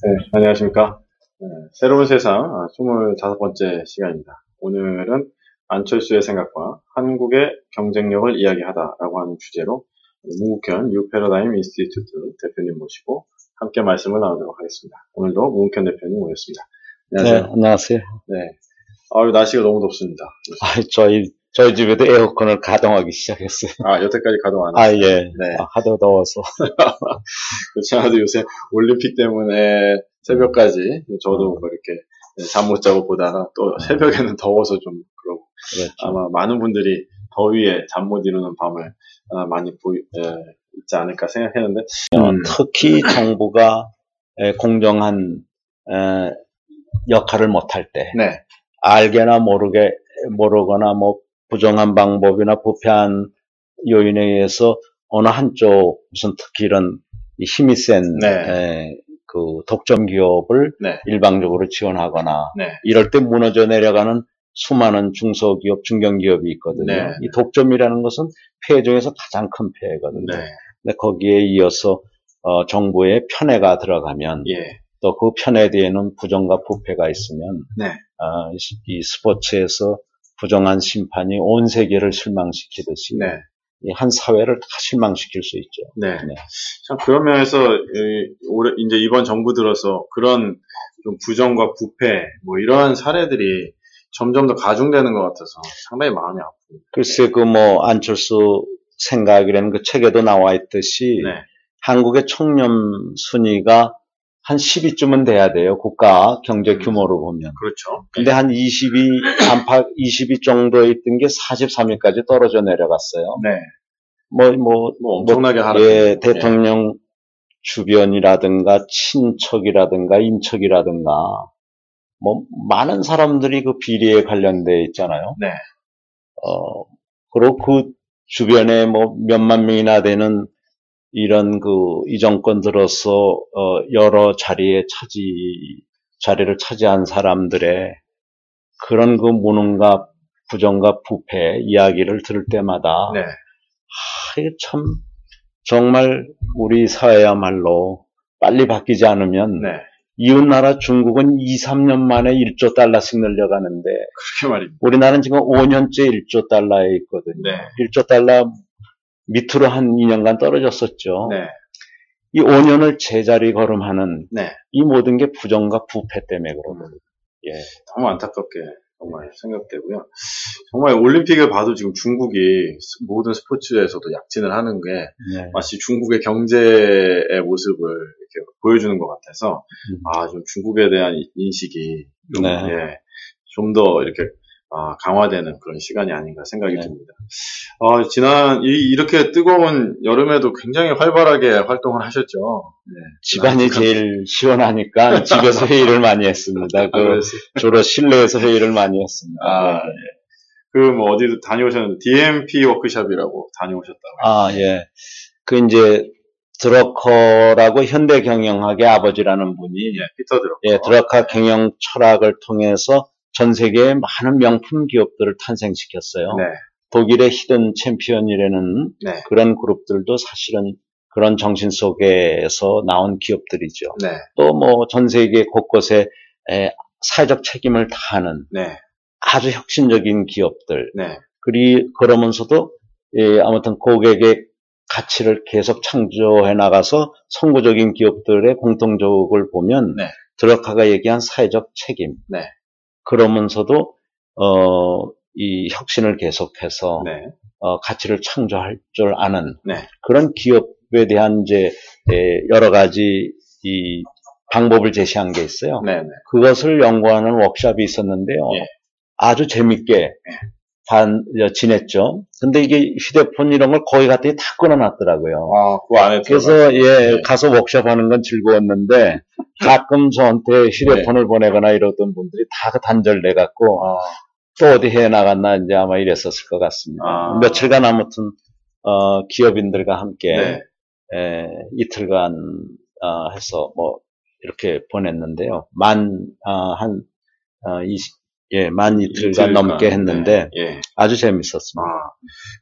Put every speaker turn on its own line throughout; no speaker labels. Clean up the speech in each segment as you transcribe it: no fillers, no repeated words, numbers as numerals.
네, 안녕하십니까. 네, 새로운 세상 25번째 시간입니다. 오늘은 안철수의 생각과 한국의 경쟁력을 이야기하다라고 하는 주제로 문국현 뉴패러다임 인스티튜트 대표님 모시고 함께 말씀을 나누도록 하겠습니다. 오늘도 문국현 대표님 모셨습니다. 안녕하세요.
네, 안녕하세요.
네. 날씨가 너무 덥습니다.
저희 집에도 에어컨을 가동하기 시작했어요.
여태까지 가동 안 했어요?
예.
네.
하도 더워서.
그렇지 않아도 요새 올림픽 때문에 새벽까지 저도 이렇게 잠 못 자고 보다가 또 새벽에는 더워서 좀 그러고.
그렇죠.
아마 많은 분들이 더위에 잠 못 이루는 밤을 많이 있지 않을까 생각했는데.
특히 정부가 공정한 역할을 못할 때.
네.
알게나 모르거나 부정한 방법이나 부패한 요인에 의해서 어느 한쪽, 무슨 특히 이런 힘이 센, 그 독점 기업을 일방적으로 지원하거나, 이럴 때 무너져 내려가는 수많은 중소기업, 중견기업이 있거든요. 이 독점이라는 것은 폐해 중에서 가장 큰 폐해거든요. 근데 거기에 이어서, 정부의 편애가 들어가면, 또 그 편에 대해는 부정과 부패가 있으면, 이 스포츠에서 부정한 심판이 온 세계를 실망시키듯이 한 사회를 다 실망시킬 수 있죠.
참 그런 면에서 이제 이번 정부 들어서 그런 좀 부정과 부패 이러한 사례들이 점점 더 가중되는 것 같아서 상당히 마음이 아프고.
글쎄 안철수 생각이라는 그 책에도 나와 있듯이 한국의 청렴 순위가 한 10위쯤은 돼야 돼요. 국가 경제 규모로 보면.
그렇죠.
근데 한 20위 정도에 있던 게 43위까지 떨어져 내려갔어요.
엄청나게 하락했네요.
대통령 주변이라든가 친척이라든가 인척이라든가 많은 사람들이 그 비리에 관련돼 있잖아요. 그리고 그 주변에 몇만 명이나 되는 이런 이 정권 들어서 여러 자리를 차지한 사람들의 그런 무능과 부정과 부패 이야기를 들을 때마다 이게 참 정말 우리 사회야말로 빨리 바뀌지 않으면 이웃나라 중국은 2, 3년 만에 1조 달러씩 늘려가는데
그렇게 말입니다.
우리나라는 지금 5년째 1조 달러에 있거든요. 1조 달러 밑으로 한 2년간 떨어졌었죠. 이 5년을 제자리 걸음하는 이 모든 게 부정과 부패 때문에 그러거든요.
너무 안타깝게 정말 생각되고요. 정말 올림픽을 봐도 지금 중국이 모든 스포츠에서도 약진을 하는 게 마치 중국의 경제의 모습을 이렇게 보여주는 것 같아서 좀 중국에 대한 인식이 좀 더 이렇게 강화되는 그런 시간이 아닌가 생각이 듭니다. 이렇게 뜨거운 여름에도 굉장히 활발하게 활동을 하셨죠.
집안이 제일 시원하니까 집에서 회의를 많이 했습니다. 주로 실내에서 회의를 많이 했습니다.
어디도 다녀오셨는데, DMP 워크숍이라고 다녀오셨다고요?
이제, 드러커라고 현대경영학의 아버지라는 분이,
피터 드러커.
드러커 경영 철학을 통해서 전 세계의 많은 명품 기업들을 탄생시켰어요. 독일의 히든 챔피언이라는 그런 그룹들도 사실은 그런 정신 속에서 나온 기업들이죠. 또 전 세계 곳곳에 사회적 책임을 다하는 아주 혁신적인 기업들. 그러면서도 아무튼 고객의 가치를 계속 창조해 나가서 선구적인 기업들의 공통적을 보면 드러커가 얘기한 사회적 책임. 그러면서도 이 혁신을 계속해서 가치를 창조할 줄 아는 그런 기업에 대한 이제 여러 가지 이 방법을 제시한 게 있어요. 그것을 연구하는 워크숍이 있었는데요. 아주 재밌게 지냈죠. 근데 이게 휴대폰 이런 걸 거기 갔더니 다 끊어놨더라고요.
그 안에
그래서 가서 워크숍 하는 건 즐거웠는데 가끔 저한테 휴대폰을 보내거나 이러던 분들이 다 단절돼갖고 또 어디 해외 나갔나 이제 아마 이랬었을 것 같습니다. 며칠간 아무튼 기업인들과 함께 이틀간 해서 이렇게 보냈는데요. 만 이틀간 넘게 했는데 아주 재밌었습니다.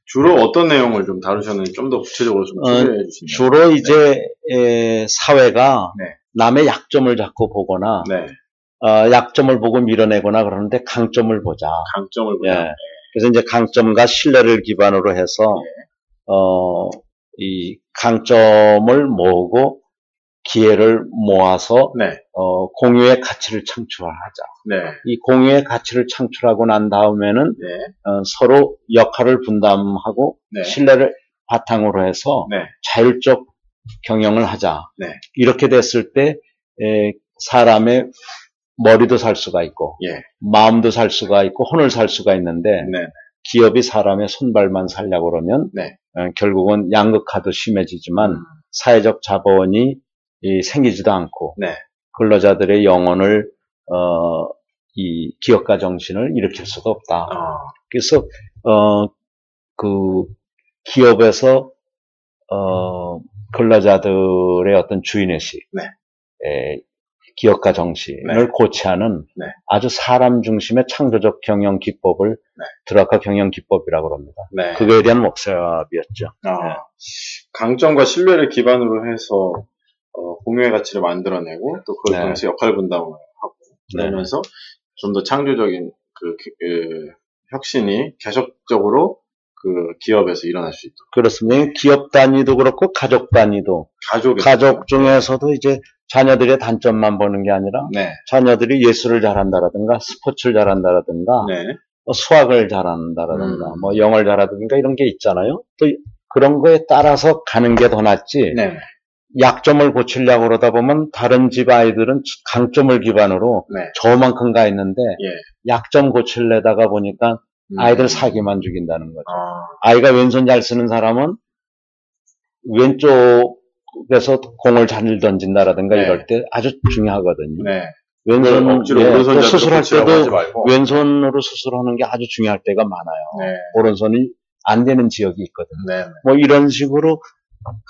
주로 어떤 내용을 좀 다루셨는지 좀 더 구체적으로 좀 소개해 주시면.
주로 이제 사회가 남의 약점을 자꾸 보거나
네.
약점을 보고 밀어내거나 그러는데 강점을 보자.
강점을 보자.
예. 그래서 이제 강점과 신뢰를 기반으로 해서 이 강점을 모으고 기회를 모아서
네.
공유의 가치를 창출하자.
네.
이 공유의 가치를 창출하고 난 다음에는
네.
서로 역할을 분담하고
네.
신뢰를 바탕으로 해서
네.
자율적 경영을 하자.
네.
이렇게 됐을 때 사람의 머리도 살 수가 있고
예.
마음도 살 수가 있고 혼을 살 수가 있는데
네.
기업이 사람의 손발만 살려고 그러면
네.
결국은 양극화도 심해지지만 사회적 자본이 생기지도 않고
네.
근로자들의 영혼을 이 기업가 정신을 일으킬 수가 없다. 그래서 그 기업에서 근로자들의 어떤 주인의식,
네.
기업가 정신을
네.
고취하는
네.
아주 사람 중심의 창조적 경영 기법을
네.
드라카 경영 기법이라고 합니다.
네.
그거에 대한 목사업이었죠.
네. 강점과 신뢰를 기반으로 해서 공유의 가치를 만들어내고 또 그걸 통해서 역할 분담을 하고 그러면서 좀 더 창조적인 그 혁신이 계속적으로 그 기업에서 일어날 수 있도록.
그렇습니다. 기업 단위도 그렇고 가족 단위도 가족 중에서도 이제 자녀들의 단점만 보는 게 아니라
네.
자녀들이 예술을 잘한다라든가 스포츠를 잘한다라든가
네.
수학을 잘한다라든가 뭐 영어를 잘한다든가 이런 게 있잖아요. 또 그런 거에 따라서 가는 게 더 낫지.
네.
약점을 고치려고 그러다 보면 다른 집 아이들은 강점을 기반으로
네.
저만큼 가 있는데 약점 고치려다가 보니까 아이들 사기만 죽인다는 거죠. 아이가 왼손 잘 쓰는 사람은 왼쪽에서 공을 잘 던진다라든가 이럴 때 아주 중요하거든요.
네.
왼손
억지로 오른손
수술할 때도 왼손으로 수술하는 게 아주 중요할 때가 많아요.
네.
오른손이 안 되는 지역이 있거든요.
네.
뭐 이런 식으로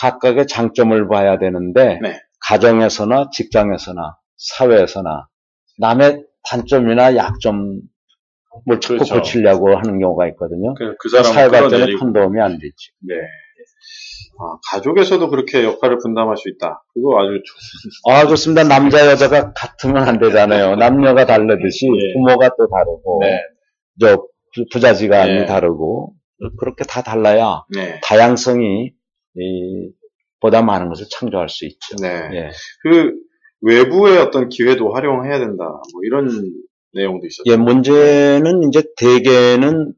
각각의 장점을 봐야 되는데 가정에서나 직장에서나 사회에서나 남의 단점이나 약점을 자꾸 고치려고 하는 경우가 있거든요.
그 사람
사회 발전에 큰 도움이 안 되지.
네. 가족에서도 그렇게 역할을 분담할 수 있다. 그거 아주
좋습니다. 남자 여자가 같으면 안 되잖아요. 남녀가 다르듯이 부모가 또 다르고 부자지간이 다르고 그렇게 다 달라야 다양성이 보다 많은 것을 창조할 수 있죠.
네. 그 외부의 어떤 기회도 활용해야 된다. 뭐 이런 내용도 있었죠.
문제는 이제 대개는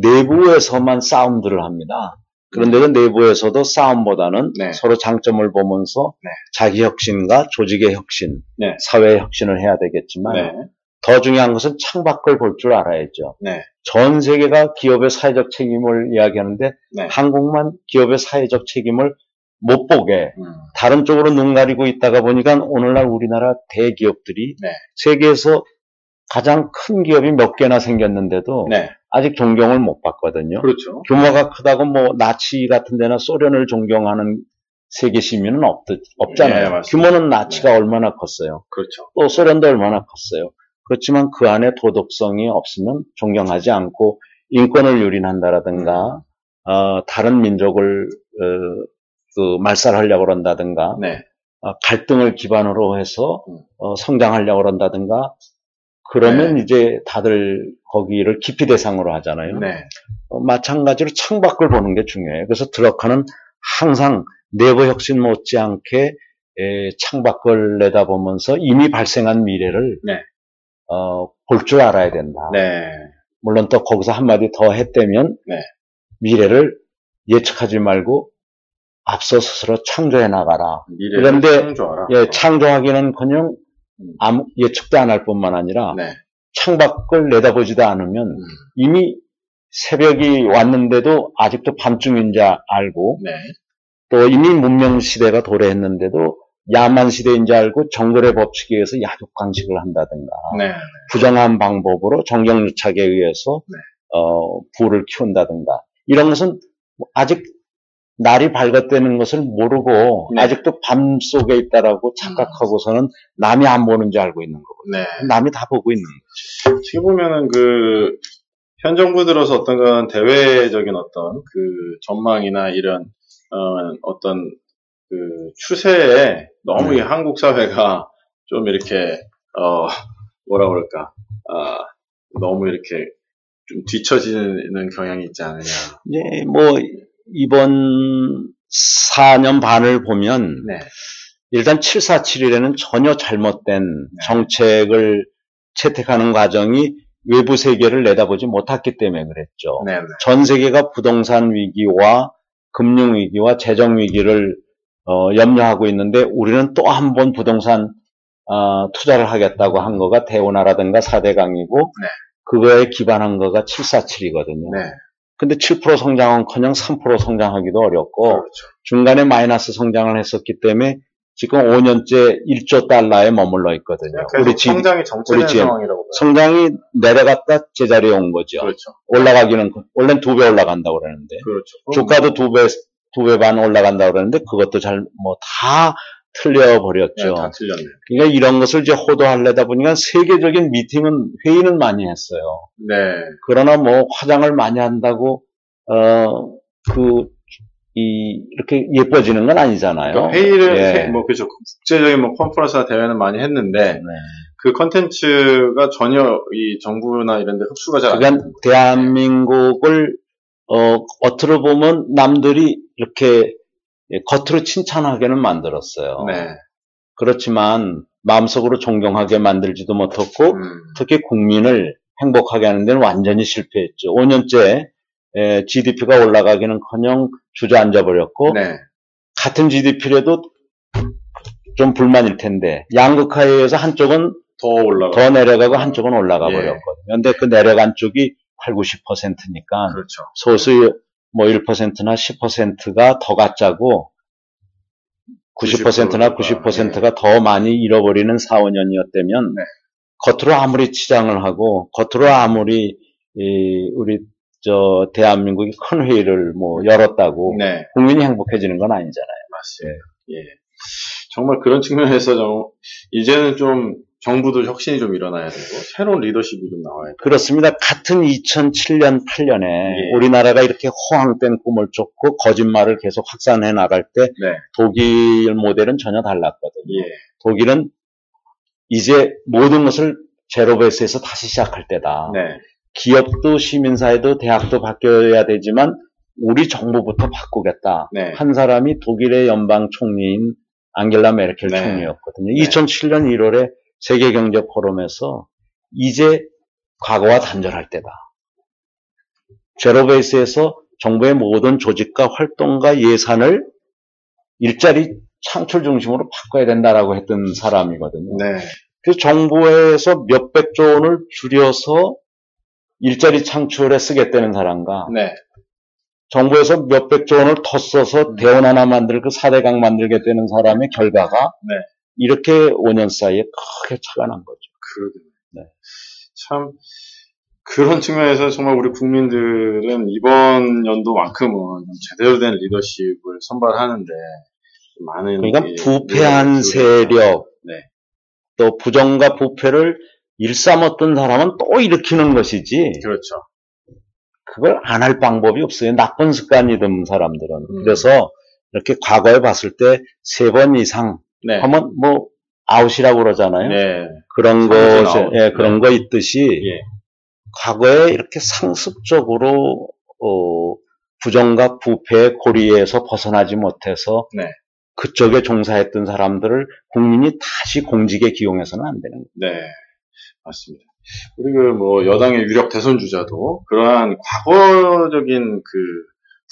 내부에서만 싸움들을 합니다. 그런데도 내부에서도 싸움보다는 서로 장점을 보면서 자기 혁신과 조직의 혁신, 사회의 혁신을 해야 되겠지만 더 중요한 것은 창밖을 볼 줄 알아야죠. 전 세계가 기업의 사회적 책임을 이야기하는데 한국만 기업의 사회적 책임을 못 보게 다른 쪽으로 눈 가리고 있다가 보니까 오늘날 우리나라 대기업들이 세계에서 가장 큰 기업이 몇 개나 생겼는데도 아직 존경을 못 받거든요.
그렇죠.
규모가 크다고 뭐 나치 같은 데나 소련을 존경하는 세계 시민은 없잖아요. 규모는 나치가 얼마나 컸어요.
그렇죠.
또 소련도 얼마나 컸어요. 그렇지만 그 안에 도덕성이 없으면 존경하지 않고 인권을 유린한다라든가 다른 민족을 말살하려고 한다든가 갈등을 기반으로 해서 성장하려고 한다든가 그러면 이제 다들 거기를 기피 대상으로 하잖아요. 마찬가지로 창밖을 보는 게 중요해요. 그래서 드러카는 항상 내부 혁신 못지않게 창밖을 내다보면서 이미 발생한 미래를 볼 줄 알아야 된다. 물론 또 거기서 한마디 더 했다면 미래를 예측하지 말고 앞서 스스로 창조해 나가라. 그런데 창조하기는커녕 예측도 안 할 뿐만 아니라 창밖을 내다보지도 않으면 이미 새벽이 왔는데도 아직도 밤중인 줄 알고 또 이미 문명시대가 도래했는데도 야만시대인 줄 알고 정글의 법칙에 의해서 약육강식을 한다든가 부정한 방법으로 정경유착에 의해서 부를 키운다든가 이런 것은 아직 날이 밝았다는 것을 모르고 아직도 밤 속에 있다라고 착각하고서는 남이 안 보는 줄 알고 있는 거거든요. 남이 다 보고 있는 거죠.
어떻게 보면은 현 정부 들어서 어떤 건 대외적인 어떤 전망이나 이런 어떤 추세에 너무 이 한국 사회가 좀 이렇게 뭐라 그럴까 너무 이렇게 좀 뒤처지는 경향이 있지 않느냐.
예, 뭐 이번 4년 반을 보면
네.
일단 747이라는 전혀 잘못된 정책을 채택하는 과정이 외부 세계를 내다보지 못했기 때문에 그랬죠.
네네.
전 세계가 부동산 위기와 금융 위기와 재정 위기를 염려하고 있는데 우리는 또 한 번 부동산 투자를 하겠다고 한 거가 대운하라든가 4대강이고
네.
그거에 기반한 거가 747이거든요.
네.
근데 7% 성장은커녕 3% 성장하기도 어렵고
그렇죠.
중간에 마이너스 성장을 했었기 때문에 지금 5년째 1조 달러에 머물러 있거든요.
우리 성장이 정체된 상황이라고 봐요.
성장이 내려갔다 제자리에 온 거죠.
그렇죠.
올라가기는 원래는 2배 올라간다고 그러는데
그렇죠.
주가도 2배 반 올라간다고 그러는데 그것도 잘 뭐 다 틀려버렸죠.
네, 다 틀렸네요.
그러니까 이런 것을 이제 호도하려다 보니까 세계적인 회의는 많이 했어요.
네.
그러나 뭐 화장을 많이 한다고 이렇게 예뻐지는 건 아니잖아요.
그러니까 회의를 뭐 그렇죠. 국제적인 뭐 컨퍼런스나 대회는 많이 했는데 그 컨텐츠가 전혀 이 정부나 이런 데 흡수가 잘 안
그러니까 대한민국을 겉으로 보면 남들이 이렇게 겉으로 칭찬하게는 만들었어요.
네.
그렇지만 마음속으로 존경하게 만들지도 못했고 특히 국민을 행복하게 하는 데는 완전히 실패했죠. 5년째 GDP가 올라가기는커녕 주저앉아 버렸고 같은 GDP라도 좀 불만일 텐데 양극화에 의해서 한쪽은 더 내려가고 한쪽은 올라가 버렸거든요. 근데 그 내려간 쪽이 8, 90%니까
그렇죠.
소수 뭐 1%나 10%가 더 가짜고 90%나 90%가 더 많이 잃어버리는 4, 5년이었다면 겉으로 아무리 치장을 하고 겉으로 아무리 우리 대한민국이 큰 회의를 뭐 열었다고 국민이 행복해지는 건 아니잖아요.
맞습니다. 예. 정말 그런 측면에서 이제는 좀 정부도 혁신이 좀 일어나야 되고 새로운 리더십이 좀 나와야 돼요.
그렇습니다. 같은 2007년, 8년에 우리나라가 이렇게 호황된 꿈을 쫓고 거짓말을 계속 확산해 나갈 때 독일 모델은 전혀 달랐거든요. 독일은 이제 모든 것을 제로베이스에서 다시 시작할 때다. 기업도 시민사회도 대학도 바뀌어야 되지만 우리 정부부터 바꾸겠다. 한 사람이 독일의 연방 총리인 앙겔라 메르켈 총리였거든요. 2007년 1월에 세계경제 포럼에서 이제 과거와 단절할 때다. 제로베이스에서 정부의 모든 조직과 활동과 예산을 일자리 창출 중심으로 바꿔야 된다라고 했던 사람이거든요. 그래서 정부에서 몇백조 원을 줄여서 일자리 창출에 쓰겠다는 사람과 정부에서 몇백조 원을 더 써서 대원 하나 만들고 4대강 만들겠다는 사람의 결과가 이렇게 5년 사이에 크게 차가 난 거죠.
그러게요. 참 그런 측면에서 정말 우리 국민들은 이번 연도만큼은 좀 제대로 된 리더십을 선발하는데 많은
그러니까 부패한 세력 또 부정과 부패를 일삼았던 사람은 또 일으키는 것이지.
그렇죠.
그걸 안 할 방법이 없어요. 나쁜 습관이 든 사람들은. 그래서 이렇게 과거에 봤을 때 3번 이상 하면 뭐 아웃이라고 그러잖아요. 그런 그런 거 있듯이 과거에 이렇게 상습적으로 부정과 부패의 고리에서 벗어나지 못해서 그쪽에 종사했던 사람들을 국민이 다시 공직에 기용해서는 안 되는 거예요.
맞습니다. 우리 뭐 여당의 유력 대선 주자도 그러한 과거적인 그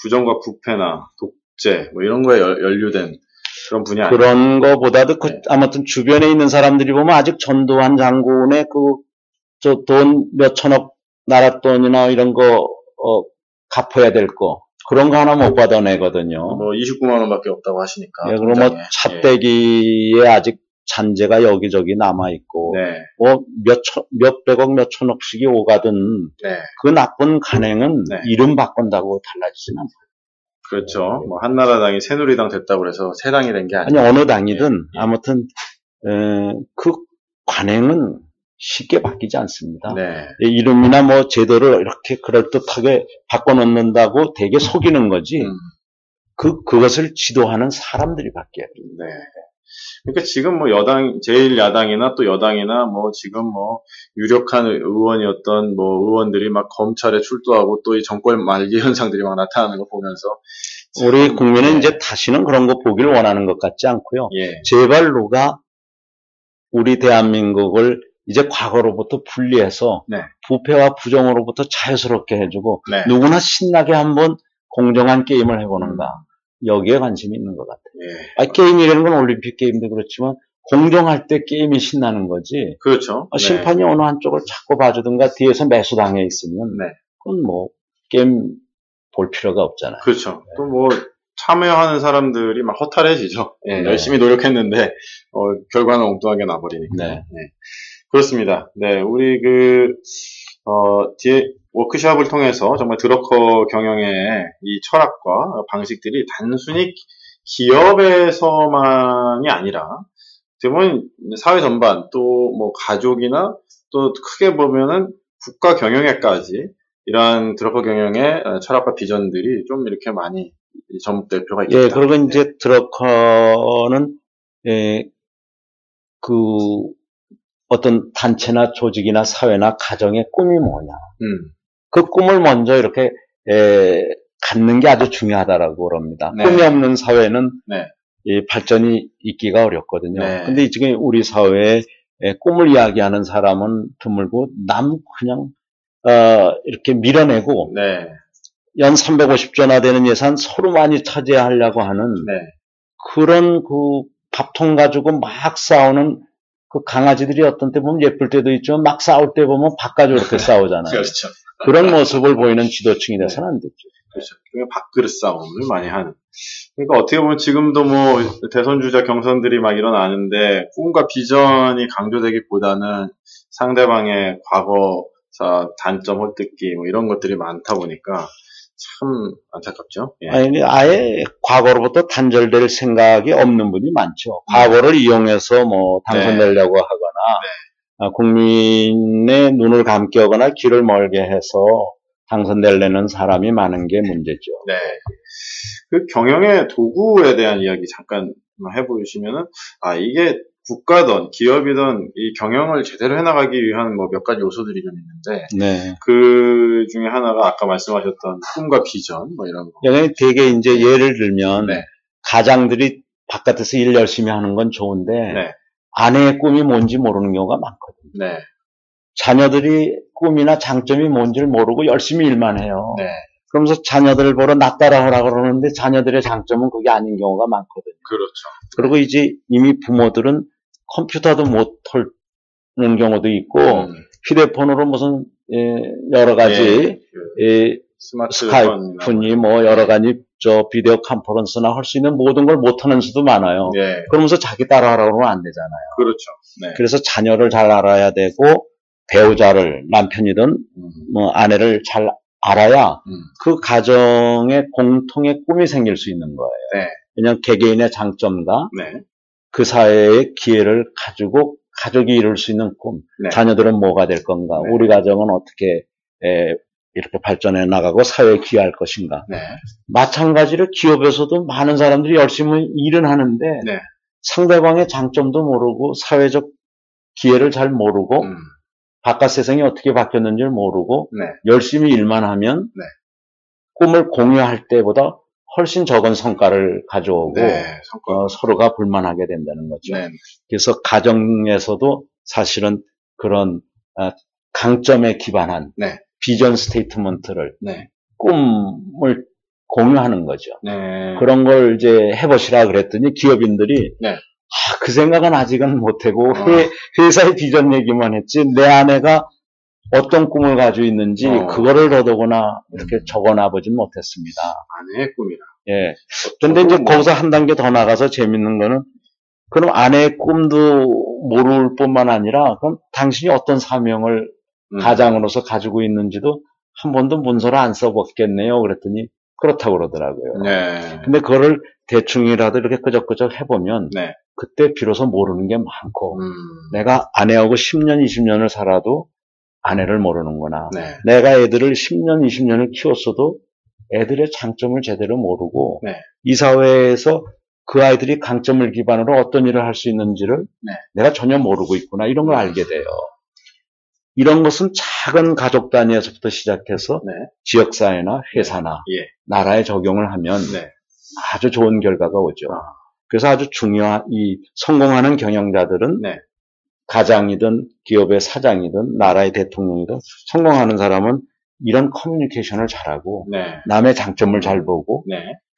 부정과 부패나 독재 뭐 이런 거에 연루된 그런 분이 아니에요.
그런 거보다도 아무튼 주변에 있는 사람들이 보면 아직 전두환 장군의 돈 몇천억 나라 돈이나 이런 거 갚아야 될 거 그런 거 하나 못 받아내거든요.
뭐 29만 원밖에 없다고 하시니까.
그럼 뭐 차떼기에 아직 잔재가 여기저기 남아있고, 뭐 몇백억, 몇천억씩이 오가든, 그 나쁜 간행은 이름 바꾼다고 달라지진 않아요.
그렇죠. 뭐, 한나라당이 새누리당 됐다고 해서 새 당이 된 게 아니에요.
아니, 어느 당이든, 아무튼, 그 관행은 쉽게 바뀌지 않습니다. 이름이나 뭐 제도를 이렇게 그럴듯하게 바꿔놓는다고 되게 속이는 거지, 그것을 지도하는 사람들이 바뀌어야 돼요.
그러니까 지금 뭐 제1야당이나 또 여당이나 뭐 지금 뭐 유력한 의원이었던 뭐 의원들이 막 검찰에 출두하고 또 이 정권 말기 현상들이 막 나타나는 거 보면서
우리 국민은 이제 다시는 그런 거 보기를 원하는 것 같지 않고요. 제발 누가 우리 대한민국을 이제 과거로부터 분리해서 부패와 부정으로부터 자유스럽게 해주고 누구나 신나게 한번 공정한 게임을 해보는가. 여기에 관심이 있는 것 같아요. 게임이라는 건 올림픽 게임도 그렇지만 공정할 때 게임이 신나는 거지.
그렇죠.
심판이 어느 한쪽을 자꾸 봐주든가 뒤에서 매수당해 있으면 그건 뭐 게임 볼 필요가 없잖아요.
그렇죠. 또 뭐 참여하는 사람들이 막 허탈해지죠. 열심히 노력했는데 결과는 엉뚱하게 나버리니까. 그렇습니다. 우리 뒤에 워크숍을 통해서 정말 드러커 경영의 이 철학과 방식들이 단순히 기업에서만이 아니라, 지금은 사회 전반, 또 뭐 가족이나 또 크게 보면은 국가 경영에까지 이러한 드러커 경영의 철학과 비전들이 좀 이렇게 많이 접목될 필요가 있겠다.
그리고 이제 드러커는, 어떤 단체나 조직이나 사회나 가정의 꿈이 뭐냐. 그 꿈을 먼저 이렇게, 갖는 게 아주 중요하다라고 그럽니다. 꿈이 없는 사회는, 이 발전이 있기가 어렵거든요. 근데 지금 우리 사회에 꿈을 이야기하는 사람은 드물고, 그냥, 이렇게 밀어내고, 연 350조나 되는 예산 서로 많이 차지하려고 하는, 그런 밥통 가지고 막 싸우는 그 강아지들이 어떤 때 보면 예쁠 때도 있지만 막 싸울 때 보면 바깥으로 이렇게 싸우잖아요.
그렇죠.
그런 모습을 보이는 지도층이 돼서는 안 되죠.
그렇죠. 밥그릇 싸움을 많이 하는. 그러니까 어떻게 보면 지금도 뭐 대선 주자 경선들이 막 일어나는데 꿈과 비전이 강조되기보다는 상대방의 과거사 단점 헐뜯기 뭐 이런 것들이 많다 보니까 참 안타깝죠.
아니, 아예 과거로부터 단절될 생각이 없는 분이 많죠. 과거를 이용해서 뭐 당선되려고 하거나 국민의 눈을 감게 하거나 길을 멀게 해서 당선되려는 사람이 많은 게 문제죠.
그 경영의 도구에 대한 이야기 잠깐 해보시면은, 이게 국가든 기업이든 이 경영을 제대로 해나가기 위한 뭐 몇 가지 요소들이 좀 있는데, 그 중에 하나가 아까 말씀하셨던 꿈과 비전, 뭐 이런 거.
되게 이제 예를 들면, 가장들이 바깥에서 일 열심히 하는 건 좋은데, 아내의 꿈이 뭔지 모르는 경우가 많거든요. 자녀들이 꿈이나 장점이 뭔지를 모르고 열심히 일만 해요. 그러면서 자녀들을 보러 나 따라하라고 그러는데 자녀들의 장점은 그게 아닌 경우가 많거든요.
그렇죠.
그리고 이제 이미 부모들은 컴퓨터도 못 털는 경우도 있고, 휴대폰으로 무슨, 여러 가지, 스카이프니 뭐 여러 가지 비디오 컨퍼런스나 할 수 있는 모든 걸 못 하는 수도 많아요. 그러면서 자기 따라하라고 하면 안 되잖아요.
그렇죠.
그래서 자녀를 잘 알아야 되고, 배우자를, 남편이든, 뭐 아내를 잘 알아야 그 가정에 공통의 꿈이 생길 수 있는 거예요. 왜냐하면 개개인의 장점과 그 사회의 기회를 가지고 가족이 이룰 수 있는 꿈, 자녀들은 뭐가 될 건가, 우리 가정은 어떻게 이렇게 발전해 나가고 사회에 기여할 것인가. 마찬가지로 기업에서도 많은 사람들이 열심히 일은 하는데 상대방의 장점도 모르고 사회적 기회를 잘 모르고 바깥 세상이 어떻게 바뀌었는지를 모르고 열심히 일만 하면 꿈을 공유할 때보다 훨씬 적은 성과를 가져오고 서로가 불만하게 된다는 거죠. 그래서 가정에서도 사실은 그런 강점에 기반한 비전 스테이트먼트를 꿈을 공유하는 거죠. 그런 걸 이제 해보시라 그랬더니 기업인들이 그 생각은 아직은 못하고 회사의 비전 얘기만 했지 내 아내가 어떤 꿈을 가지고 있는지 그거를 더더구나 이렇게 적어놔보진 못했습니다.
아내의 꿈이라.
근데 이제 거기서 한 단계 더 나가서 재밌는 거는 그럼 아내의 꿈도 모를 뿐만 아니라 그럼 당신이 어떤 사명을 가장으로서 가지고 있는지도 한 번도 문서를 안 써봤겠네요. 그랬더니 그렇다고 그러더라고요. 근데 그거를 대충이라도 이렇게 끄적끄적 해보면 그때 비로소 모르는 게 많고 내가 아내하고 10년, 20년을 살아도 아내를 모르는구나. 내가 애들을 10년, 20년을 키웠어도 애들의 장점을 제대로 모르고 이 사회에서 그 아이들이 강점을 기반으로 어떤 일을 할 수 있는지를 내가 전혀 모르고 있구나. 이런 걸 알게 돼요. 이런 것은 작은 가족 단위에서부터 시작해서 지역사회나 회사나 나라에 적용을 하면 아주 좋은 결과가 오죠. 그래서 아주 중요한 이 성공하는 경영자들은 가장이든 기업의 사장이든 나라의 대통령이든 성공하는 사람은 이런 커뮤니케이션을 잘하고 남의 장점을 잘 보고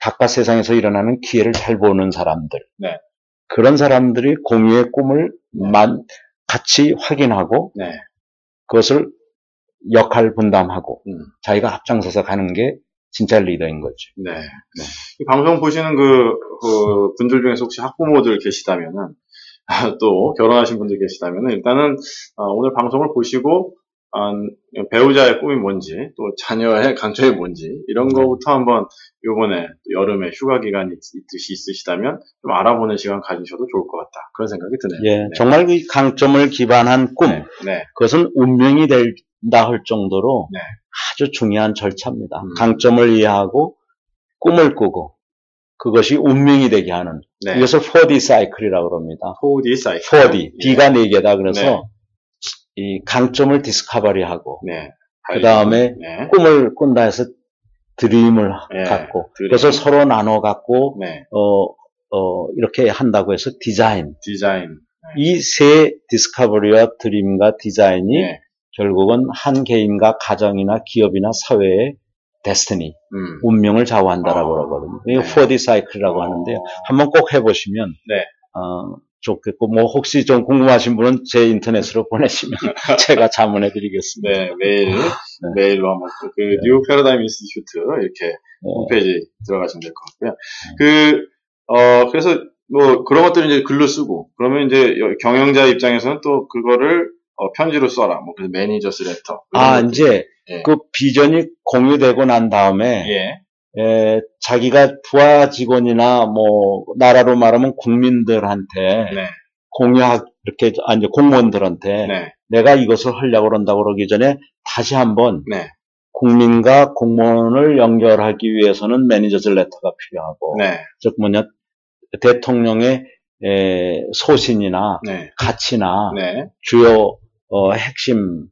바깥 세상에서 일어나는 기회를 잘 보는 사람들 그런 사람들이 공유의 꿈을 같이 확인하고 그것을 역할 분담하고 자기가 앞장서서 가는 게 진짜 리더인 거죠.
이 방송 보시는 그 분들 중에서 혹시 학부모들 계시다면은 또 결혼하신 분들 계시다면은 일단은 오늘 방송을 보시고 배우자의 꿈이 뭔지 또 자녀의 강점이 뭔지 이런 거부터 한번 요번에 여름에 휴가 기간이 있으시다면 좀 알아보는 시간 가지셔도 좋을 것 같다. 그런 생각이 드네요.
정말 그 강점을 기반한 꿈 그것은 운명이 된다 할 정도로 아주 중요한 절차입니다. 강점을 이해하고 꿈을 꾸고 그것이 운명이 되게 하는 이것을 4D 사이클이라고 그럽니다.
4D 사이클.
4D. D가 4개다. 그래서 이 강점을 디스커버리하고 그 다음에 꿈을 꾼다 해서 드림을 갖고 그것을 서로 나눠 갖고 이렇게 한다고 해서 디자인. 이 세 디스커버리와 드림과 디자인이 결국은 한 개인과 가정이나 기업이나 사회의 데스티니, 운명을 좌우한다라고 그러거든요. 이게 4D 사이클이라고 하는데요. 한번 꼭 해보시면 좋겠고, 뭐 혹시 좀 궁금하신 분은 제 인터넷으로 보내시면 제가 자문해드리겠습니다.
메일로 한번 그 뉴 패러다임 인스티튜트 이렇게 홈페이지 들어가시면 될 것 같고요. 그래서 뭐 그런 것들을 이제 글로 쓰고 그러면 이제 경영자 입장에서는 또 그거를 편지로 써라. 뭐 그래서 매니저스 레터.
이제 그 비전이 공유되고 난 다음에 자기가 부하 직원이나 뭐 나라로 말하면 국민들한테 이렇게 이제 공무원들한테 내가 이것을 하려고 그런다고 그러기 전에 다시 한번 국민과 공무원을 연결하기 위해서는 매니저즈 레터가 필요하고 즉 뭐냐 대통령의 소신이나 가치나 주요 핵심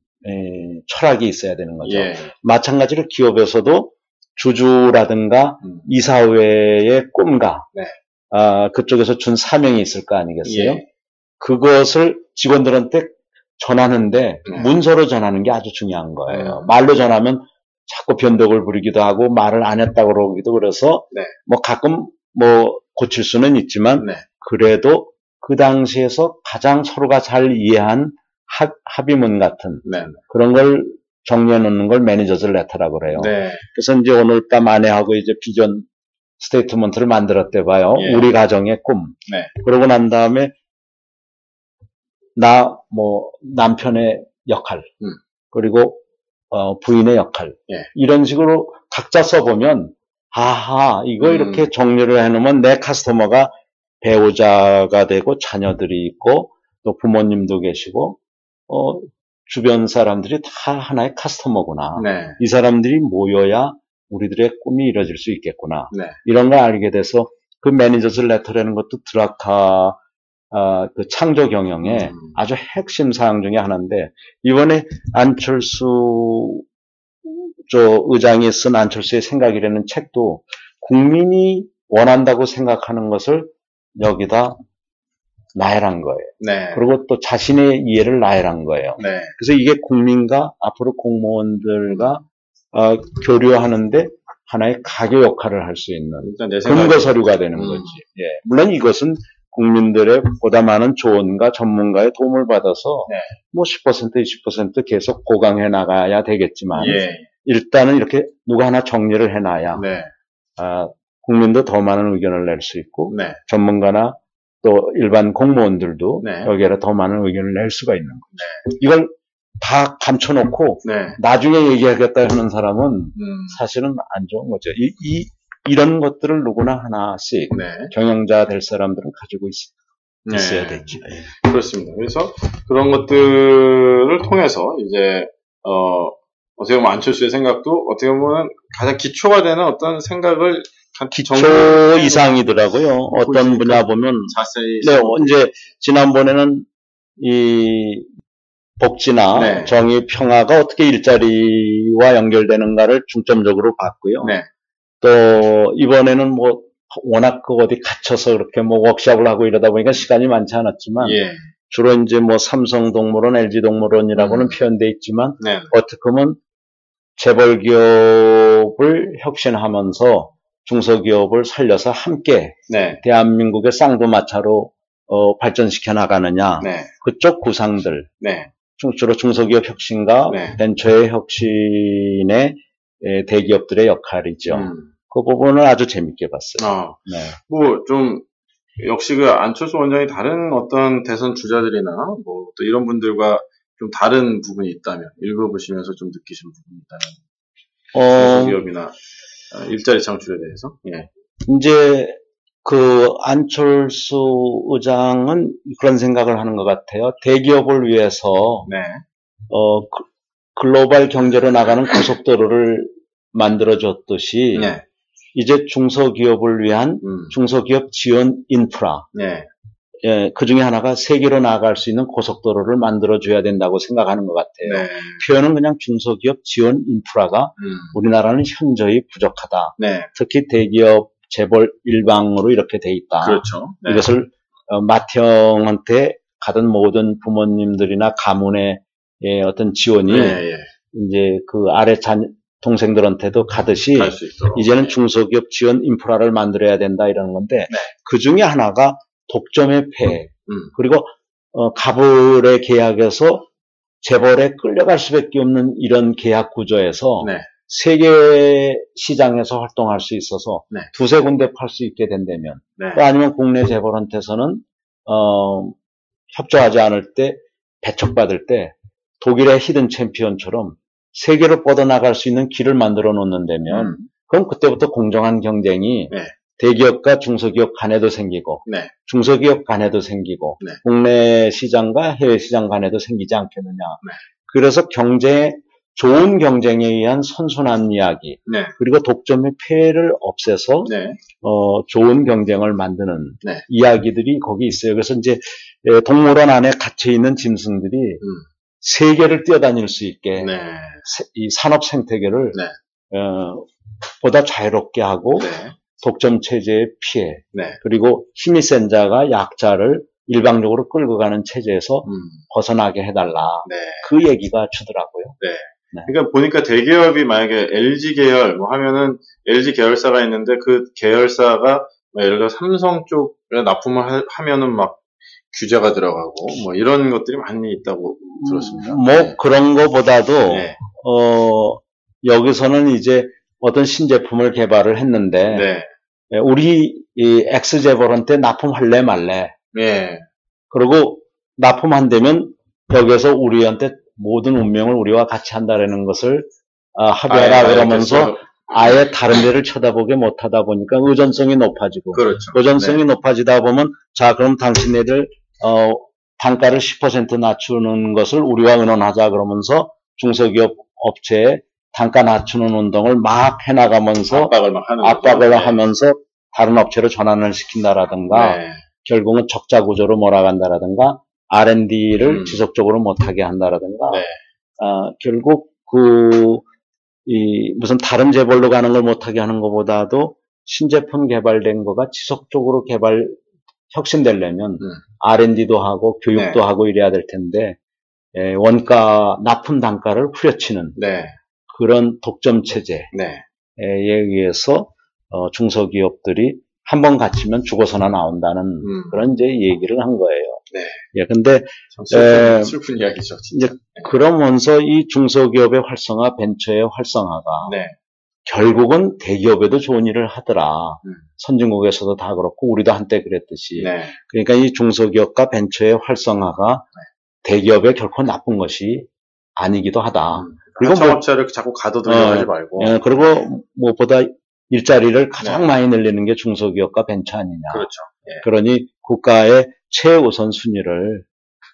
철학이 있어야 되는 거죠. 마찬가지로 기업에서도 주주라든가 이사회의 꿈과 그쪽에서 준 사명이 있을 거 아니겠어요? 그것을 직원들한테 전하는데 문서로 전하는 게 아주 중요한 거예요. 말로 전하면 자꾸 변덕을 부리기도 하고 말을 안 했다고 그러기도 그래서 뭐 가끔 뭐 고칠 수는 있지만 그래도 그 당시에서 가장 서로가 잘 이해한 합의문 같은 그런 걸 정리해 놓는 걸 매니저즈 레터라고 그래요. 그래서 이제 오늘 밤 아내하고 이제 비전 스테이트먼트를 만들었대 봐요. 우리 가정의 꿈. 그러고 난 다음에 뭐 남편의 역할 그리고 부인의 역할 이런 식으로 각자 써보면 이거 이렇게 정리를 해놓으면 내 커스터머가 배우자가 되고 자녀들이 있고 또 부모님도 계시고 주변 사람들이 다 하나의 커스터머구나. 이 사람들이 모여야 우리들의 꿈이 이루어질 수 있겠구나. 이런 걸 알게 돼서 그 매니저스 레터라는 것도 드라카 그 창조 경영의 아주 핵심 사항 중에 하나인데 이번에 안철수 의장이 쓴 안철수의 생각이라는 책도 국민이 원한다고 생각하는 것을 여기다 나열한 거예요. 그리고 또 자신의 이해를 나열한 거예요. 그래서 이게 국민과 앞으로 공무원들과 교류하는데 하나의 가교 역할을 할 수 있는 근거 서류가 되는 거지. 물론 이것은 국민들의 보다 많은 조언과 전문가의 도움을 받아서 뭐 10%, 20% 계속 보강해 나가야 되겠지만 일단은 이렇게 누가 하나 정리를 해놔야 국민도 더 많은 의견을 낼 수 있고 전문가나 또 일반 공무원들도 여기에 더 많은 의견을 낼 수가 있는 거죠. 이걸 다 감춰놓고 나중에 얘기하겠다 하는 사람은 사실은 안 좋은 거죠. 이런 것들을 누구나 하나씩 경영자 될 사람들은 가지고 있어야 되죠.
그렇습니다. 그래서 그런 것들을 통해서 이제 어떻게 보면 안철수의 생각도 어떻게 보면 가장 기초가 되는 어떤 생각을
기초 이상이더라고요. 어떤 분야 보면
자세히
네, 이제 지난번에는 이 복지나
네.
정의, 평화가 어떻게 일자리와 연결되는가를 중점적으로 봤고요.
네.
또 이번에는 뭐 워낙 그 어디 갇혀서 그렇게 뭐 워크숍을 하고 이러다 보니까 시간이 많지 않았지만
예.
주로 이제 뭐 삼성동물원, LG동물원이라고는 표현돼 있지만
네.
어떻게 보면 재벌기업을 혁신하면서 중소기업을 살려서 함께
네.
대한민국의 쌍두마차로 발전시켜 나가느냐
네.
그쪽 구상들
네.
주로 중소기업 혁신과
네.
벤처의 혁신의 대기업들의 역할이죠. 그 부분을 아주 재밌게 봤어요.
네. 뭐 좀 역시 그 안철수 원장이 다른 어떤 대선 주자들이나 뭐 또 이런 분들과 좀 다른 부분이 있다면 읽어보시면서 좀 느끼신 부분이 있다면 중소기업이나 일자리 창출에 대해서 예.
이제 그 안철수 의장은 그런 생각을 하는 것 같아요. 대기업을 위해서
네.
글로벌 경제로 나가는 고속도로를 만들어줬듯이
네.
이제 중소기업을 위한 중소기업 지원 인프라
네.
예, 그 중에 하나가 세계로 나아갈 수 있는 고속도로를 만들어줘야 된다고 생각하는 것 같아요.
네.
표현은 그냥 중소기업 지원 인프라가 우리나라는 현저히 부족하다.
네.
특히 대기업 재벌 일방으로 이렇게 돼 있다.
그렇죠. 네.
이것을 맏형한테 가던 모든 부모님들이나 가문의 어떤 지원이
네.
이제 그 아래 동생들한테도 가듯이 이제는 중소기업 지원 인프라를 만들어야 된다 이런 건데
네.
그 중에 하나가 독점의 폐해 그리고 갑을의 계약에서 재벌에 끌려갈 수밖에 없는 이런 계약 구조에서
네.
세계 시장에서 활동할 수 있어서
네.
두세 군데 팔 수 있게 된다면
네.
또 아니면 국내 재벌한테서는 협조하지 않을 때 배척받을 때 독일의 히든 챔피언처럼 세계로 뻗어나갈 수 있는 길을 만들어 놓는다면 그럼 그때부터 공정한 경쟁이
네.
대기업과 중소기업 간에도 생기고
네.
중소기업 간에도 생기고
네.
국내 시장과 해외 시장 간에도 생기지 않겠느냐.
네.
그래서 좋은 경쟁에 의한 선순환 이야기
네.
그리고 독점의 폐해를 없애서
네.
좋은 경쟁을 만드는
네.
이야기들이 거기 있어요. 그래서 이제 동물원 안에 갇혀 있는 짐승들이 세계를 뛰어다닐 수 있게
네.
이 산업 생태계를
네.
보다 자유롭게 하고
네.
독점 체제의 피해
네.
그리고 힘이 센 자가 약자를 일방적으로 끌고 가는 체제에서 벗어나게 해달라.
네.
그 얘기가 주더라고요.
네. 네. 그러니까 보니까 대기업이 만약에 LG 계열 뭐 하면은 LG 계열사가 있는데 그 계열사가 뭐 예를 들어 삼성 쪽에 납품을 하면은 막 규제가 들어가고 뭐 이런 것들이 많이 있다고 들었습니다.
뭐 네. 그런 거보다도 네. 여기서는 이제 어떤 신제품을 개발을 했는데
네.
우리 이 X재벌한테 납품할래 말래.
네.
그리고 납품한다면 여기에서 우리한테 모든 운명을 우리와 같이 한다라는 것을 합의하라 그러면서 아예 다른 데를 쳐다보게 못하다 보니까 의존성이 높아지고
그렇죠.
의존성이
네.
높아지다 보면 자 그럼 당신네들 단가를 10% 낮추는 것을 우리와 의논하자 그러면서 중소기업 업체에 단가 낮추는 운동을 막 해나가면서 압박을 하면서 다른 업체로 전환을 시킨다라든가
네.
결국은 적자 구조로 몰아간다라든가 R&D를 지속적으로 못하게 한다라든가
네.
결국 무슨 다른 재벌로 가는 걸 못하게 하는 것보다도 신제품 개발된 거가 지속적으로 혁신되려면 R&D도 하고 교육도
네.
하고 이래야 될 텐데 원가 납품 단가를 후려치는
네.
그런 독점 체제에
네.
의해서 중소기업들이 한번 갇히면 죽어서나 나온다는 그런 이제 얘기를 한 거예요.
네.
예, 근데
슬픈 이야기죠. 진짜.
이제 그러면서 이 중소기업의 활성화, 벤처의 활성화가
네.
결국은 대기업에도 좋은 일을 하더라. 선진국에서도 다 그렇고 우리도 한때 그랬듯이.
네.
그러니까 이 중소기업과 벤처의 활성화가 대기업에 결코 나쁜 것이 아니기도 하다.
그리고 창업자를 자꾸 가둬두려고 하지 말고.
예, 그리고 무엇보다 일자리를 가장 많이 늘리는 게 중소기업과 벤처 아니냐.
그렇죠. 예.
그러니 국가의 최우선 순위를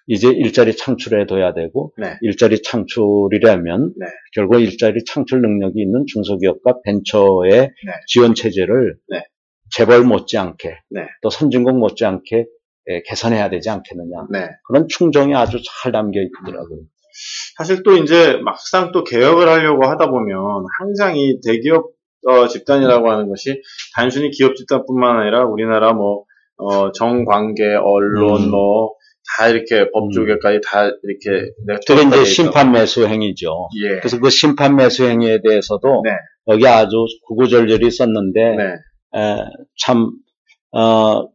이제 일자리 창출해 둬야 되고
네.
일자리 창출이라면
네.
결국 일자리 창출 능력이 있는 중소기업과 벤처의
네.
지원 체제를
네.
재벌 못지않게
네.
또 선진국 못지않게 개선해야 되지 않겠느냐.
네.
그런 충정이 아주 잘 담겨 있더라고요.
사실 또 이제 막상 또 개혁을 하려고 하다 보면 항상 이 대기업 집단이라고 하는 것이 단순히 기업 집단뿐만 아니라 우리나라 정관계, 언론 다 이렇게 법조계까지 다 이렇게
그게 이제 심판 매수 행위죠.
예.
그래서 그 심판 매수 행위에 대해서도
네.
여기 아주 구구절절히 썼는데
네.
참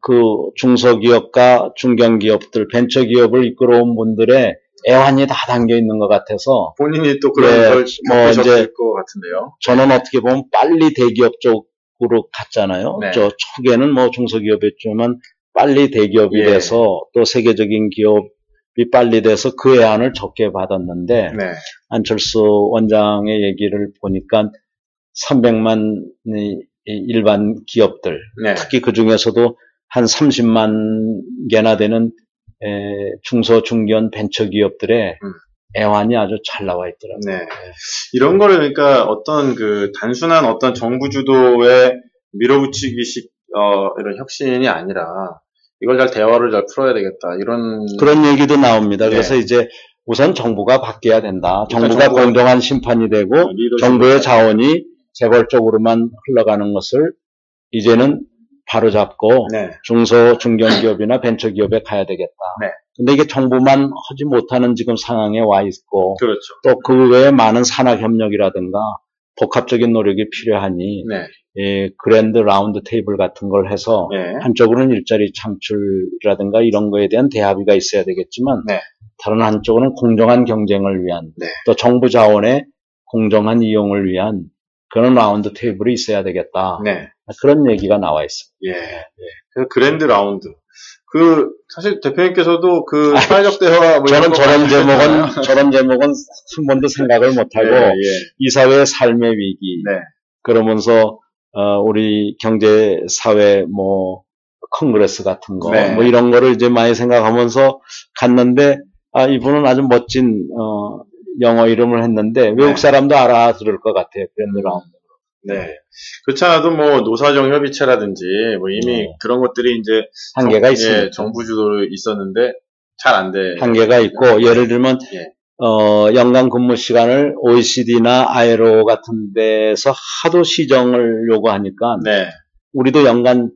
그 중소기업과 중견기업들, 벤처기업을 이끌어온 분들의 애환이 다 담겨 있는 것 같아서
본인이 또 그런 걸 겪으셨을 것 같은데요.
저는 어떻게 보면 빨리 대기업 쪽으로 갔잖아요.
네.
저 초기에는 중소기업이었지만 빨리 대기업이
예.
돼서 또 세계적인 기업이 빨리 돼서 그 애환을 적게 받았는데
네.
안철수 원장의 얘기를 보니까 300만 일반 기업들,
네.
특히 그 중에서도 한 30만 개나 되는 중소 중견 벤처 기업들의 애환이 아주 잘 나와 있더라고요.
네. 이런 거를 그러니까 어떤 단순한 어떤 정부 주도의 밀어붙이기식 이런 혁신이 아니라 이걸 잘 대화를 잘 풀어야 되겠다.
그런 얘기도 나옵니다.
네.
그래서 이제 우선 정부가 바뀌어야 된다. 정부가 공정한 심판이 되고 정부의 자원이 재벌 쪽으로만 흘러가는 것을 이제는 바로잡고
네.
중소 중견기업이나 벤처기업에 가야 되겠다.
네.
근데 이게 정부만 하지 못하는 지금 상황에 와 있고
그렇죠.
또 그 외에 많은 산학협력이라든가 복합적인 노력이 필요하니
네.
그랜드 라운드 테이블 같은 걸 해서
네.
한쪽으로는 일자리 창출이라든가 이런 거에 대한 대합의가 있어야 되겠지만
네.
다른 한쪽으로는 공정한 경쟁을 위한
네.
또 정부 자원의 공정한 이용을 위한 그런 라운드 테이블이 있어야 되겠다.
네.
그런 얘기가 나와 있습니다.
예. 그래서 그랜드 라운드. 사실 대표님께서도 사회적 대화
저는 저런 제목은 한 번도 생각을 못하고 이사회의 삶의 위기 그러면서 우리 경제 사회 컨그레스 같은 거 이런 거를 이제 많이 생각하면서 갔는데 이분은 아주 멋진 영어 이름을 했는데 외국 사람도 알아들을 것 같아요. 그랜드 라운드.
네. 그렇지 않아도 노사정 협의체라든지 이미 그런 것들이 이제
한계가 있습니다.
정부 주도로 있었는데 잘 안 돼.
한계가 있고 예를 들면 연간 근무 시간을 OECD나 ILO 같은 데서 하도 시정을 요구하니까 우리도 연간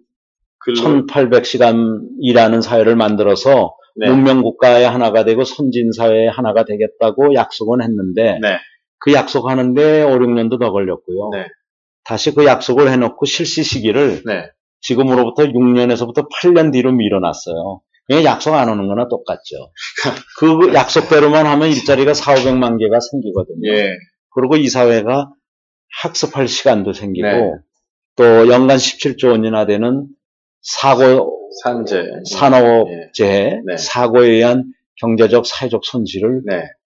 1800시간 일하는 사회를 만들어서 문명국가의 하나가 되고 선진사회의 하나가 되겠다고 약속은 했는데 그 약속하는데 5, 6년도 더 걸렸고요. 다시 그 약속을 해놓고 실시 시기를 지금으로부터 6년에서부터 8년 뒤로 밀어놨어요. 그냥 약속 안 오는 거나 똑같죠. 그 약속대로만 하면 일자리가 4,500만 개가 생기거든요. 그리고 이 사회가 학습할 시간도 생기고 또 연간 17조 원이나 되는 산업재해, 사고에 의한 경제적, 사회적 손실을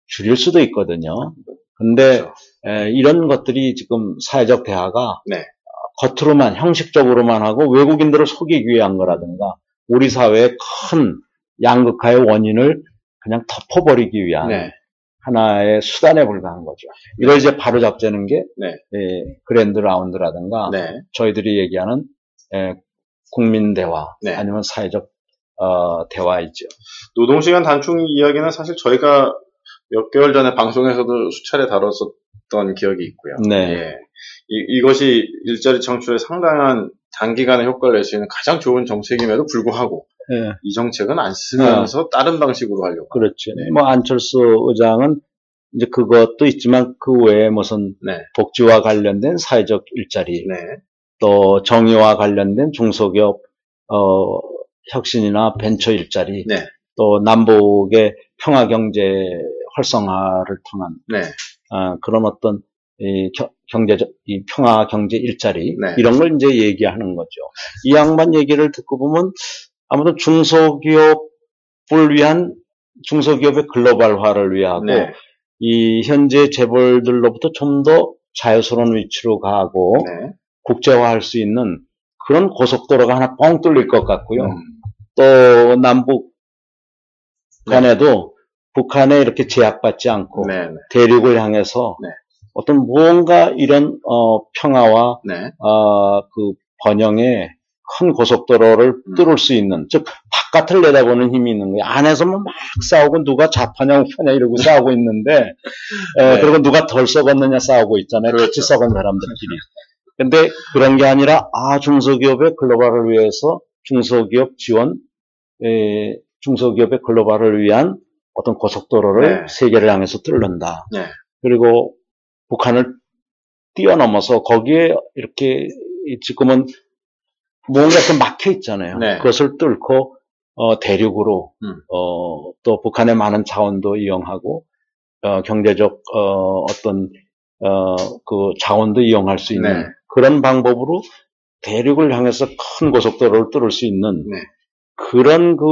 줄일 수도 있거든요. 근데 이런 것들이 지금 사회적 대화가 겉으로만 형식적으로만 하고 외국인들을 속이기 위한 거라든가 우리 사회의 큰 양극화의 원인을 그냥 덮어버리기 위한 하나의 수단에 불과한 거죠. 이걸 이제 바로잡자는 게 그랜드 라운드라든가 저희들이 얘기하는 국민 대화 아니면 사회적 대화이죠.
노동시간 단축 이야기는 사실 저희가 몇 개월 전에 방송에서도 수차례 다뤘었던 기억이 있고요. 이것이 일자리 창출에 상당한 단기간에 효과를 낼 수 있는 가장 좋은 정책임에도 불구하고 이 정책은 안 쓰면서 다른 방식으로 하려고.
그렇죠. 안철수 의장은 이제 그것도 있지만 그 외에 무슨 복지와 관련된 사회적 일자리 또 정의와 관련된 중소기업 혁신이나 벤처 일자리 또 남북의 평화경제 활성화를 통한 그런 어떤 경제적 평화 경제 일자리 이런 걸 이제 얘기하는 거죠. 이 양반 얘기를 듣고 보면 아무튼 중소기업을 위한 중소기업의 글로벌화를 위하고 이 현재 재벌들로부터 좀 더 자유스러운 위치로 가고 국제화할 수 있는 그런 고속도로가 하나 뻥 뚫릴 것 같고요. 또 남북 간에도 북한에 이렇게 제약받지 않고
네.
대륙을 향해서
네.
어떤 무언가 이런 평화와
네.
그 번영의 큰 고속도로를 뚫을 수 있는, 즉 바깥을 내다보는 힘이 있는 거예요. 안에서만 막 싸우고 누가 좌파냐 우파냐 이러고 싸우고 있는데
네.
그리고 누가 덜 썩었느냐 싸우고 있잖아요.
그렇죠.
같이 썩은 사람들끼리. 근데 그런 게 아니라 중소기업의 글로벌을 위해서 중소기업 지원, 중소기업의 글로벌을 위한 어떤 고속도로를
네.
세계를 향해서 뚫는다.
네.
그리고 북한을 뛰어넘어서 거기에 이렇게 지금은 뭔가 좀 막혀 있잖아요.
네.
그것을 뚫고 대륙으로 또 북한의 많은 자원도 이용하고 경제적 어떤 그 자원도 이용할 수 있는
네.
그런 방법으로 대륙을 향해서 큰 고속도로를 뚫을 수 있는
네.
그런 그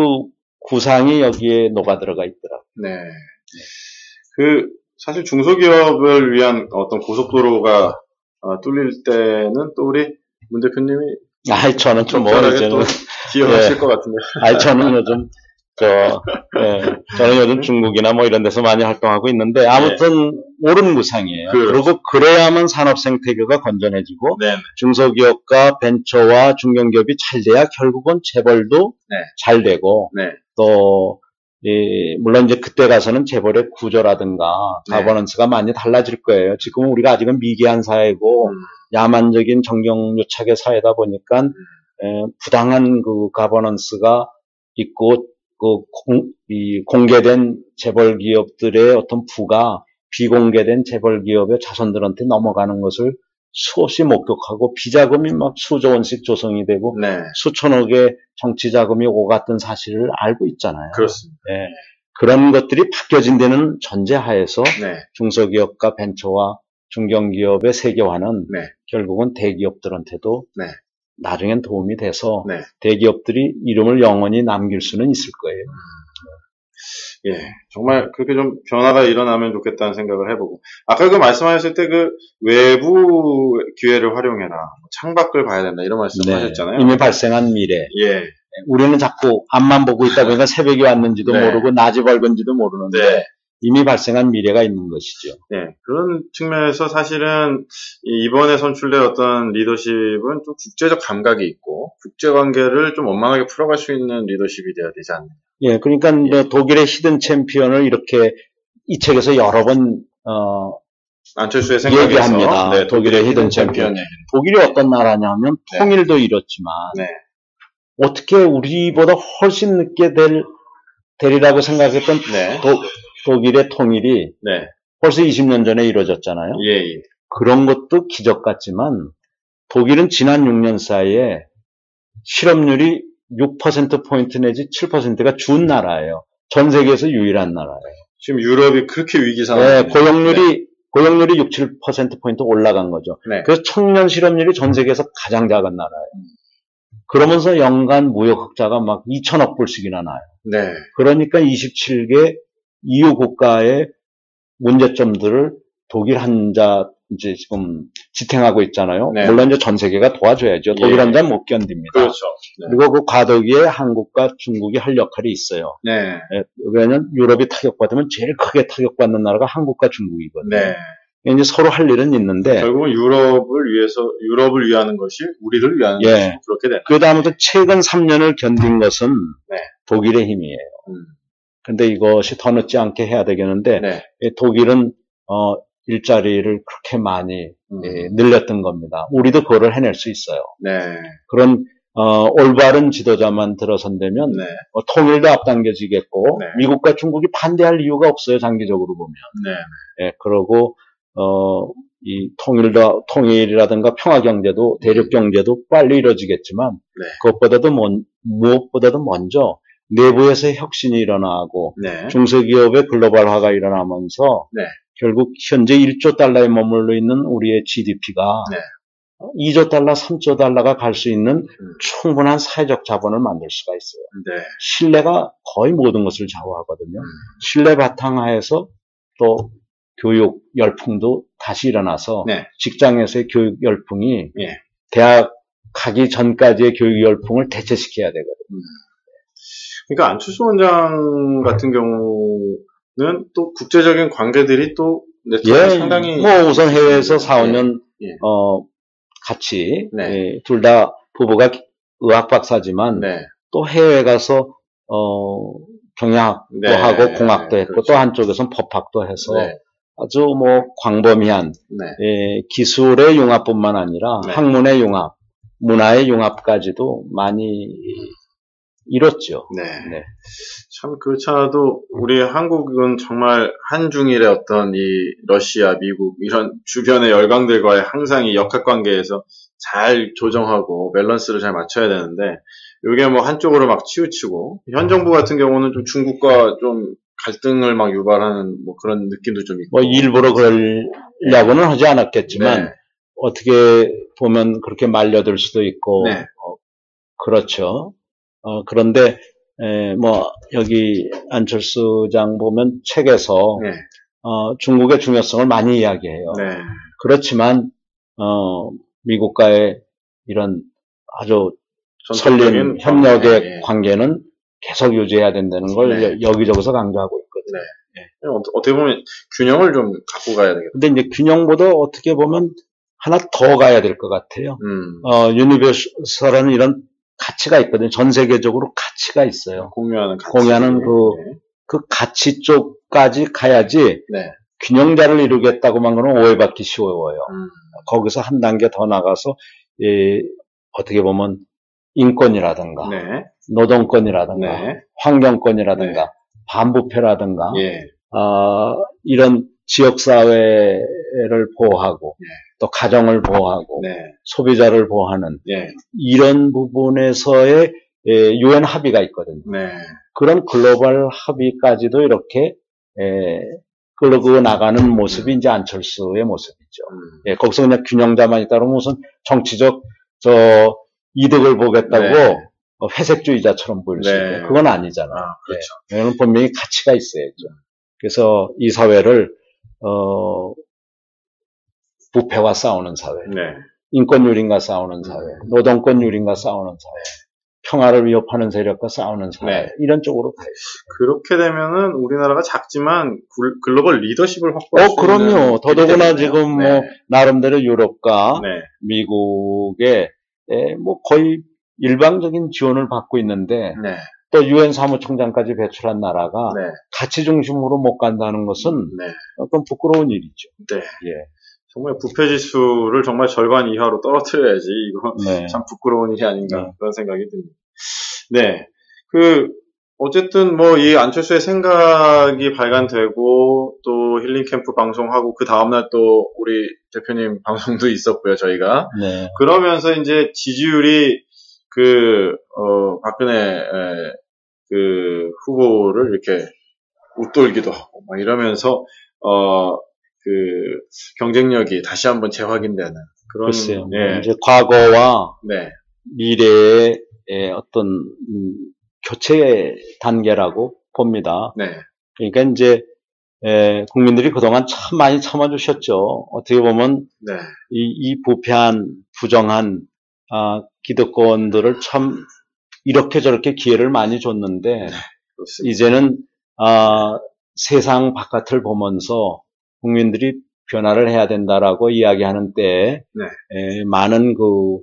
구상이 여기에 녹아 들어가 있더라고요.
네. 그 사실 중소기업을 위한 어떤 고속도로가 뚫릴 때는 또 우리 문 대표님이
저는 좀
적절하게 또 기여하실 것 같은데.
저는 요즘 저는 요즘 중국이나 뭐 이런 데서 많이 활동하고 있는데 아무튼 옳은 구상이에요. 그리고 그래야만 산업 생태계가 건전해지고 중소기업과 벤처와 중견기업이 잘 돼야 결국은 재벌도 잘 되고 또 물론 이제 그때 가서는 재벌의 구조라든가 가버넌스가 많이 달라질 거예요. 지금 우리가 아직은 미개한 사회고 야만적인 정경유착의 사회다 보니까 부당한 그 가버넌스가 있고 공개된 재벌 기업들의 어떤 부가 비공개된 재벌 기업의 자손들한테 넘어가는 것을 수없이 목격하고 비자금이 막 수조 원씩 조성이 되고 수천억의 정치 자금이 오갔던 사실을 알고 있잖아요.
그렇습니다.
그런 것들이 바뀌어진 데는 전제하에서 중소기업과 벤처와 중견기업의 세계화는 결국은 대기업들한테도 나중엔 도움이 돼서 대기업들이 이름을 영원히 남길 수는 있을 거예요.
정말 그렇게 좀 변화가 일어나면 좋겠다는 생각을 해보고 아까 그 말씀하셨을 때 그 외부 기회를 활용해라, 창밖을 봐야 된다 이런 말씀하셨잖아요.
이미 발생한 미래. 우리는 자꾸 앞만 보고 있다 보니까 새벽이 왔는지도 모르고 낮이 밝은지도 모르는데 이미 발생한 미래가 있는 것이죠.
그런 측면에서 사실은 이번에 선출된 어떤 리더십은 좀 국제적 감각이 있고 국제관계를 좀 원만하게 풀어갈 수 있는 리더십이 돼야 되지 않느냐.
그러니까 독일의 히든 챔피언을 이렇게 이 책에서 여러 번
안철수의 생각에서
얘기합니다. 독일의 히든 챔피언. 독일이 어떤 나라냐면 통일도 이렇지만 어떻게 우리보다 훨씬 늦게 되리라고 생각했던 독일의 통일이 벌써 20년 전에 이루어졌잖아요. 그런 것도 기적 같지만 독일은 지난 6년 사이에 실업률이 6%포인트 내지 7%가 준 나라예요. 전 세계에서 유일한 나라예요.
지금 유럽이 그렇게 위기 상황이에요.
고용률이 6, 7%포인트 올라간 거죠. 그래서 청년 실업률이 전 세계에서 가장 작은 나라예요. 그러면서 연간 무역 흑자가 막 2천억 불씩이나 나요. 그러니까 27개 EU 국가의 문제점들을 독일 한자 이제 지금 지탱하고 있잖아요. 물론 이제 전 세계가 도와줘야죠. 독일 한자는 못 견딥니다.
그렇죠.
그리고 그 과도기에 한국과 중국이 할 역할이 있어요. 왜냐하면 유럽이 타격받으면 제일 크게 타격받는 나라가 한국과 중국이거든요. 이제 서로 할 일은 있는데
결국은 유럽을 위하는 것이 우리를 위하는 것이 그렇게 되는.
그 다음부터 최근 3년을 견딘 것은 독일의 힘이에요. 근데 이것이 더 늦지 않게 해야 되겠는데 독일은 일자리를 그렇게 많이 늘렸던 겁니다. 우리도 그거를 해낼 수 있어요. 그런 올바른 지도자만 들어선다면 통일도 앞당겨지겠고 미국과 중국이 반대할 이유가 없어요. 장기적으로 보면. 그러고 이 통일이라든가 평화경제도 대륙경제도 빨리 이루어지겠지만 무엇보다도 먼저 내부에서 혁신이 일어나고 중소기업의 글로벌화가 일어나면서 결국 현재 1조 달러에 머물러 있는 우리의 GDP가 2조 달러, 3조 달러가 갈 수 있는 충분한 사회적 자본을 만들 수가 있어요. 신뢰가 거의 모든 것을 좌우하거든요. 신뢰 바탕하에서 또 교육 열풍도 다시 일어나서 직장에서의 교육 열풍이 대학 가기 전까지의 교육 열풍을 대체시켜야 되거든요.
그러니까 안철수 원장 같은 경우는 또 국제적인 관계들이 또 네트워크 상당히
뭐 우선 해외에서 4, 5년 같이
네.
둘 다 부부가 의학 박사지만 또 해외 가서 경영학도 하고 공학도 했고 또 한쪽에서는 법학도 해서 아주 뭐 광범위한 기술의 융합뿐만 아니라 학문의 융합, 문화의 융합까지도 많이 이뤘죠.
참 그렇지 않아도 우리 한국은 정말 한중일의 어떤 이 러시아, 미국 이런 주변의 열강들과의 항상 이 역학관계에서 잘 조정하고 밸런스를 잘 맞춰야 되는데 이게 뭐 한쪽으로 막 치우치고 현 정부 같은 경우는 좀 중국과 좀 갈등을 막 유발하는 뭐 그런 느낌도 좀 있고
뭐 일부러 그러려고는 하지 않았겠지만 어떻게 보면 그렇게 말려들 수도 있고 그렇죠. 그런데 뭐 여기 안철수 장 보면 책에서 중국의 중요성을 많이 이야기해요. 그렇지만 미국과의 이런 아주 설린 협력의 관계는 계속 유지해야 된다는 걸 여기저기서 강조하고 있거든요.
어떻게 보면 균형을 좀 갖고 가야 되겠다.
근데 이제 균형보다 어떻게 보면 하나 더 가야 될 것 같아요. 유니버설은 이런 가치가 있거든요. 전 세계적으로 가치가 있어요.
공유하는 가치.
공유하는 그 가치 쪽까지 가야지 균형자를 이루겠다고만 그러면 오해받기 쉬워요. 거기서 한 단계 더 나가서 어떻게 보면 인권이라든가 노동권이라든가 환경권이라든가 반부패라든가 이런 지역사회를 보호하고 또 가정을 보호하고 소비자를 보호하는 이런 부분에서의 유엔 합의가 있거든요. 그런 글로벌 합의까지도 이렇게 끌고 나가는 모습이 이제 안철수의 모습이죠. 거기서 그냥 균형자만 있다 그러면 무슨 정치적 이득을 보겠다고 회색주의자처럼 보일 수 있고 그건 아니잖아. 그렇죠. 분명히 가치가 있어야죠. 그래서 이 사회를 부패와 싸우는 사회, 인권유린과 싸우는 사회, 노동권유린과 싸우는 사회, 평화를 위협하는 세력과 싸우는 사회 이런 쪽으로 가야죠.
그렇게 되면은 우리나라가 작지만 글로벌 리더십을 확보할 수
있는. 그럼요. 더더구나 지금 뭐 나름대로 유럽과 미국의 뭐 거의 일방적인 지원을 받고 있는데 또 유엔 사무총장까지 배출한 나라가 가치 중심으로 못 간다는 것은 어떤 부끄러운 일이죠.
정말 부패 지수를 정말 절반 이하로 떨어뜨려야지 이거 참 부끄러운 일이 아닌가 그런 생각이 듭니다. 어쨌든 뭐 이 안철수의 생각이 발간되고 또 힐링 캠프 방송하고 그 다음날 또 우리 대표님 방송도 있었고요 저희가 그러면서 이제 지지율이 박근혜 후보를 이렇게 웃돌기도 하고 막 이러면서 경쟁력이 다시 한번 재확인되는 그런.
글쎄요. 이제 과거와 미래의 어떤 교체 단계라고 봅니다. 그러니까 이제 국민들이 그동안 참 많이 참아주셨죠. 어떻게 보면 이 부패한 부정한 기득권들을 참 이렇게 저렇게 기회를 많이 줬는데 이제는 세상 바깥을 보면서 국민들이 변화를 해야 된다라고 이야기하는 때에 많은 그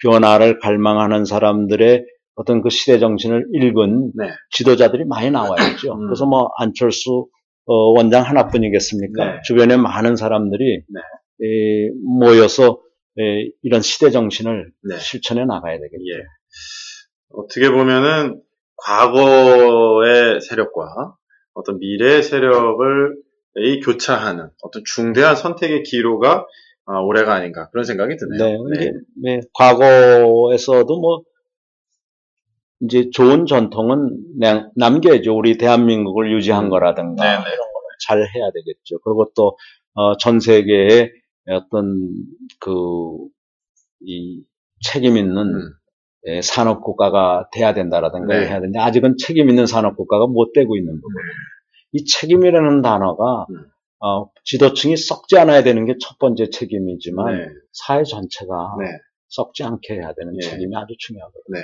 변화를 갈망하는 사람들의 어떤 그 시대 정신을 읽은 지도자들이 많이 나와야죠. 그래서 뭐 안철수 원장 하나뿐이겠습니까? 주변에 많은 사람들이 모여서 이런 시대 정신을 실천해 나가야 되겠죠.
어떻게 보면은 과거의 세력과 어떤 미래의 세력을 교차하는 어떤 중대한 선택의 기로가 올해가 아닌가 그런 생각이 드네요.
과거에서도 뭐 이제 좋은 전통은 남겨야죠. 우리 대한민국을 유지한 거라든가 이런 거는 잘 해야 되겠죠. 그리고 또 전 세계에 어떤 이 책임 있는 산업 국가가 돼야 된다라든가 해야 되는데 아직은 책임 있는 산업 국가가 못 되고 있는 거거든요. 이 책임이라는 단어가 지도층이 썩지 않아야 되는 게 첫 번째 책임이지만 사회 전체가 썩지 않게 해야 되는 책임이 아주 중요하거든요.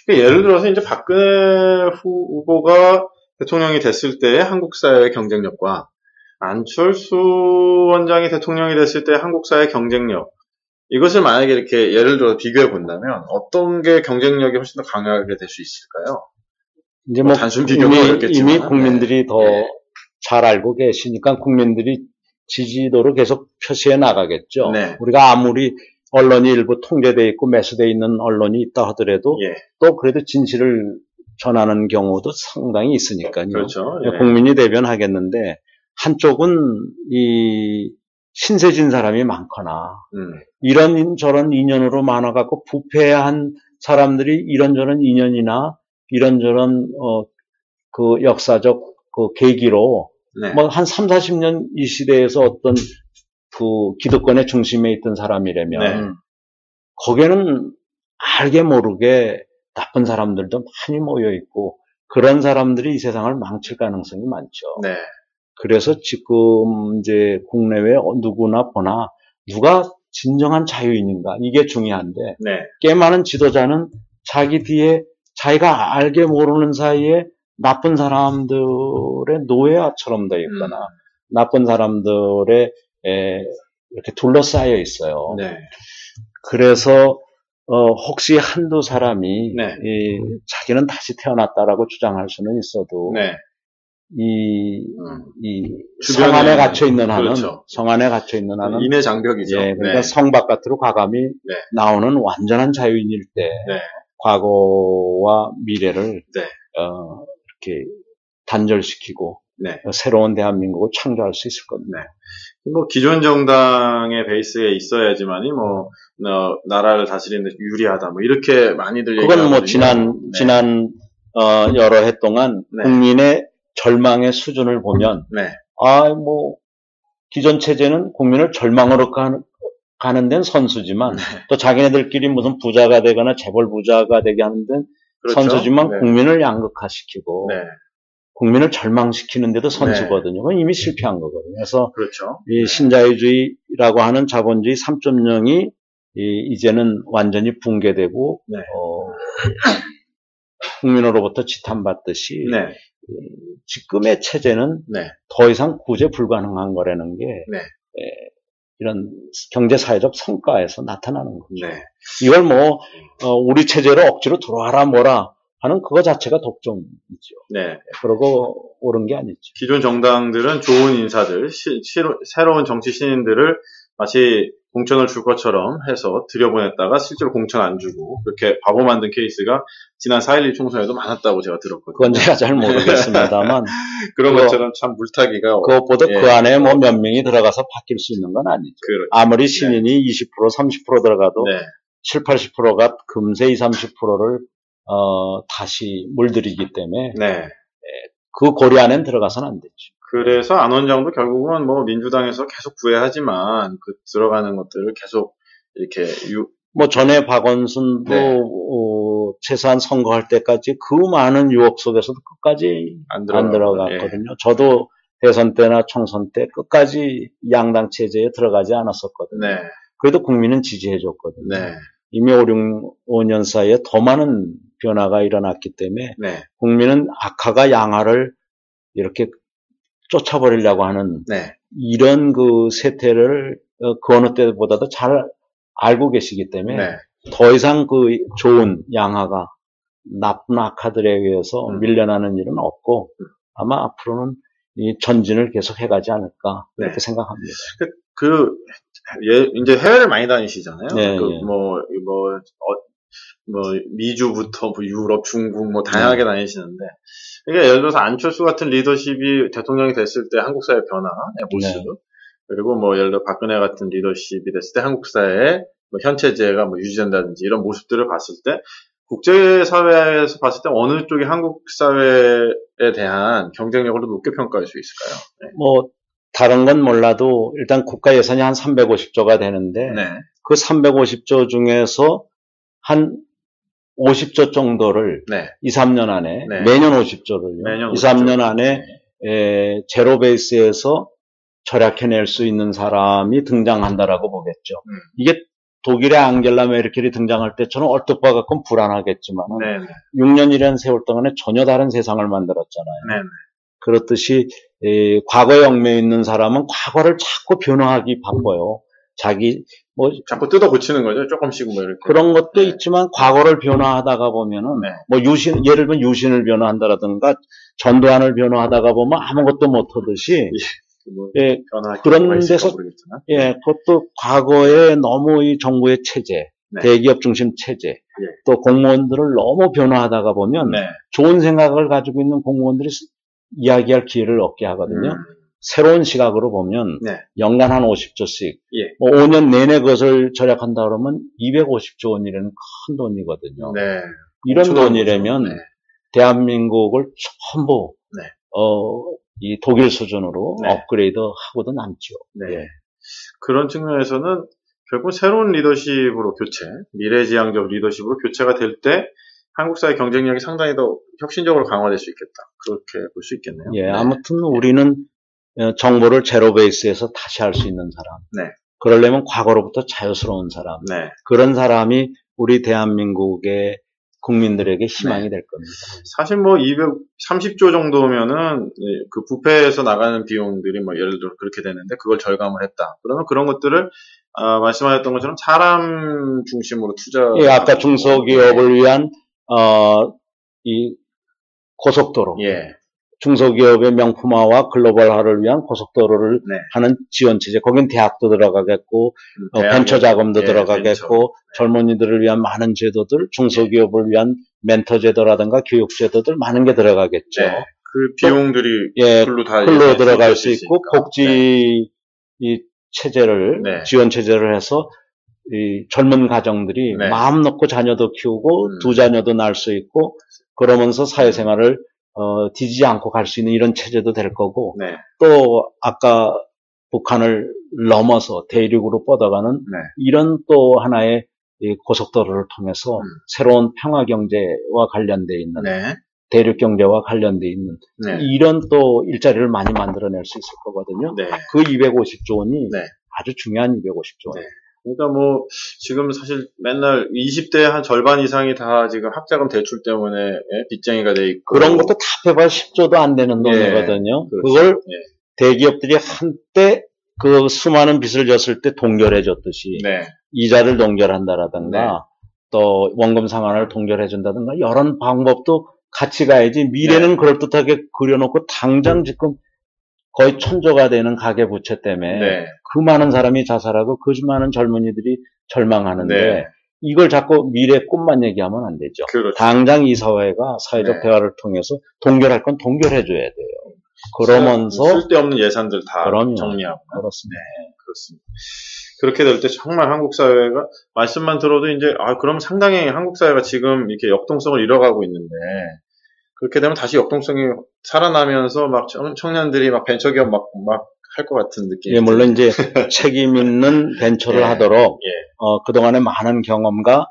네. 예를 들어서 이제 박근혜 후보가 대통령이 됐을 때의 한국 사회의 경쟁력과 안철수 원장이 대통령이 됐을 때의 한국 사회의 경쟁력, 이것을 만약에 이렇게 예를 들어 비교해 본다면 어떤 게 경쟁력이 훨씬 더 강하게 될 수 있을까요?
이제 뭐
단순 비교가 어렵겠지만
이미 국민들이 더 잘 알고 계시니까 국민들이 지지도를 계속 표시해 나가겠죠. 우리가 아무리 언론이 일부 통제되어 있고 매수되어 있는 언론이 있다 하더라도 또 그래도 진실을 전하는 경우도 상당히 있으니까요.
그렇죠.
국민이 대변하겠는데 한쪽은 이 신세진 사람이 많거나 이런저런 인연으로 많아갖고 부패한 사람들이 이런저런 인연이나 이런저런 그 역사적 그 계기로 뭐 한 3, 40년 이 시대에서 어떤 그 기득권의 중심에 있던 사람이라면 거기에는 알게 모르게 나쁜 사람들도 많이 모여 있고 그런 사람들이 이 세상을 망칠 가능성이 많죠. 그래서 지금 이제 국내외 누구나 보나 누가 진정한 자유인인가 이게 중요한데 꽤 많은 지도자는 자기 뒤에 자기가 알게 모르는 사이에 나쁜 사람들의 노예처럼 되어 있거나 나쁜 사람들의 이렇게 둘러싸여 있어요. 그래서 혹시 한두 사람이 자기는 다시 태어났다라고 주장할 수는 있어도 이 성 안에 갇혀 있는 한은 성 안에 갇혀 있는 한은
인의 장벽이죠.
그러니까 성 바깥으로 과감히 나오는 완전한 자유인일 때 과거와 미래를 이렇게 단절시키고 새로운 대한민국을 창조할 수 있을 겁니다.
뭐 기존 정당의 베이스에 있어야지만이 뭐 나라를 다스리는 데 유리하다 뭐 이렇게 많이들
그건 뭐 지난 여러 해 동안 국민의 절망의 수준을 보면 뭐 기존 체제는 국민을 절망으로 가는 데는 선수지만 또 자기네들끼리 무슨 부자가 되거나 재벌 부자가 되게 하는 데는 선수지만 국민을 양극화시키고 국민을 절망시키는데도 선수거든요. 그건 이미 실패한 거거든요. 그래서 이 신자유주의라고 하는 자본주의 3.0이 이제는 완전히 붕괴되고 국민으로부터 지탄받듯이 지금의 체제는 더 이상 구제 불가능한 거라는 게 이런 경제사회적 성과에서 나타나는 거죠. 이걸 뭐 우리 체제로 억지로 들어와라 뭐라 하는 그거 자체가 독점이죠. 그러고 옳은 게 아니죠.
기존 정당들은 좋은 인사들, 새로운 정치 신인들을 마치 공천을 줄 것처럼 해서 들여보냈다가 실제로 공천 안 주고 그렇게 바보 만든 케이스가 지난 4.11 총선에도 많았다고 제가 들었거든요.
그건 제가 잘 모르겠습니다만
그런 것처럼 참 물타기가
그것보다 그 안에 뭐 몇 명이 들어가서 바뀔 수 있는 건 아니죠. 아무리 신인이 20% 30% 들어가도 7, 80%가 금세 20, 30%를 다시 물들이기 때문에 그 고리 안엔 들어가서는 안 되죠.
그래서 안 원장도 결국은 뭐 민주당에서 계속 구애하지만 그 들어가는 것들을 계속 이렇게
뭐 전에 박원순도 최소한 선거할 때까지 그 많은 유혹 속에서도 끝까지 안 들어갔거든요. 저도 대선 때나 총선 때 끝까지 양당 체제에 들어가지 않았었거든요. 그래도 국민은 지지해줬거든요. 이미 5년 사이에 더 많은 변화가 일어났기 때문에 국민은 악화가 양화를 이렇게 쫓아버리려고 하는 이런 그 세태를 그 어느 때보다도 잘 알고 계시기 때문에 더 이상 그 좋은 양화가 나쁜 악화들에 의해서 밀려나는 일은 없고 아마 앞으로는 이 전진을 계속 해가지 않을까 이렇게 생각합니다.
이제 해외를 많이 다니시잖아요. 미주부터 뭐 유럽, 중국 뭐 다양하게 다니시는데 그러니까 예를 들어서 안철수 같은 리더십이 대통령이 됐을 때 한국 사회 변화의 모습 그리고 뭐 예를 들어 박근혜 같은 리더십이 됐을 때 한국 사회의 뭐 현 체제가 뭐 유지된다든지 이런 모습들을 봤을 때 국제사회에서 봤을 때 어느 쪽이 한국 사회에 대한 경쟁력을 더 높게 평가할 수 있을까요?
뭐 다른 건 몰라도 일단 국가 예산이 한 350조가 되는데 그 350조 중에서 한 50조 정도를 2, 3년 안에 매년 50조를요. 2, 3년 안에 제로 베이스에서 절약해낼 수 있는 사람이 등장한다라고 보겠죠. 이게 독일의 앙겔라 메르켈이 등장할 때처럼 얼떨 것 같고 불안하겠지만,
네네.
6년이라는 세월 동안에 전혀 다른 세상을 만들었잖아요.
네네.
그렇듯이 과거에 얽매여 있는 사람은 과거를 자꾸 변화하기 바빠요.
자꾸 뜯어 고치는 거죠. 조금씩 뭐 이렇게.
그런 것도 있지만 과거를 변화하다가 보면은 뭐 예를 들면 유신을 변화한다라든가 전두환을 변화하다가 보면 아무것도 못 하듯이 그런 데서 그것도 과거에 너무 이 정부의 체제, 대기업 중심 체제, 또 공무원들을 너무 변화하다가 보면 좋은 생각을 가지고 있는 공무원들이 이야기할 기회를 얻게 하거든요. 새로운 시각으로 보면 연간 한 50조씩 뭐 5년 내내 그것을 절약한다 그러면 250조 원이라는 큰 돈이거든요. 이런 돈이라면 대한민국을 전부 이 독일 수준으로 업그레이드 하고도 남죠.
그런 측면에서는 결국 새로운 리더십으로 미래지향적 리더십으로 교체가 될 때 한국 사회 경쟁력이 상당히 더 혁신적으로 강화될 수 있겠다. 그렇게 볼 수 있겠네요.
아무튼 우리는 정보를 제로 베이스에서 다시 할 수 있는 사람. 그러려면 과거로부터 자유스러운 사람. 그런 사람이 우리 대한민국의 국민들에게 희망이 될 겁니다.
사실 뭐 230조 정도면은 그 부패에서 나가는 비용들이 뭐 예를 들어 그렇게 되는데 그걸 절감을 했다. 그러면 그런 것들을 말씀하셨던 것처럼 사람 중심으로 투자.
아까 중소기업을 위한 이 고속도로. 중소기업의 명품화와 글로벌화를 위한 고속도로를 하는 지원체제. 거긴 대학도 들어가겠고, 벤처 자금도 들어가겠고, 젊은이들을 위한 많은 제도들, 중소기업을 위한 멘토 제도라든가 교육 제도들 많은 게 들어가겠죠.
그 비용들이
글로 들어갈 수 있고, 복지 이 체제를, 지원 체제를 해서 이 젊은 가정들이 마음 놓고 자녀도 키우고, 두 자녀도 낳을 수 있고, 그러면서 사회생활을 뒤지지 않고 갈 수 있는 이런 체제도 될 거고, 또 아까 북한을 넘어서 대륙으로 뻗어가는 이런 또 하나의 이 고속도로를 통해서 새로운 평화 경제와 관련돼 있는 대륙 경제와 관련돼 있는 이런 또 일자리를 많이 만들어낼 수 있을 거거든요. 그 250조 원이 아주 중요한 250조 원.
그러니까 뭐 지금 사실 맨날 20대 한 절반 이상이 다 지금 학자금 대출 때문에 빚쟁이가 돼 있고
그런 것도 합해봐 10조도 안 되는 돈이거든요. 그걸 대기업들이 한때 그 수많은 빚을 졌을 때 동결해 줬듯이 이자를 동결한다라든가 또 원금 상환을 동결해 준다든가 이런 방법도 같이 가야지 미래는 그럴듯하게 그려놓고 당장 지금 거의 천조가 되는 가계부채 때문에 그 많은 사람이 자살하고 그 많은 젊은이들이 절망하는데 이걸 자꾸 미래 꿈만 얘기하면 안 되죠. 당장 이 사회가 사회적 대화를 통해서 동결할 건 동결해줘야 돼요. 그러면서
쓸데없는 예산들 다 정리하고.
그렇습니다.
그렇습니다. 그렇게 될 때 정말 한국 사회가 말씀만 들어도 이제 그럼 상당히 한국 사회가 지금 이렇게 역동성을 잃어가고 있는데 그렇게 되면 다시 역동성이 살아나면서 막 청년들이 막 벤처기업 막 할 것 같은 느낌이.
물론 이제 책임 있는 벤처를 하도록 그동안의 많은 경험과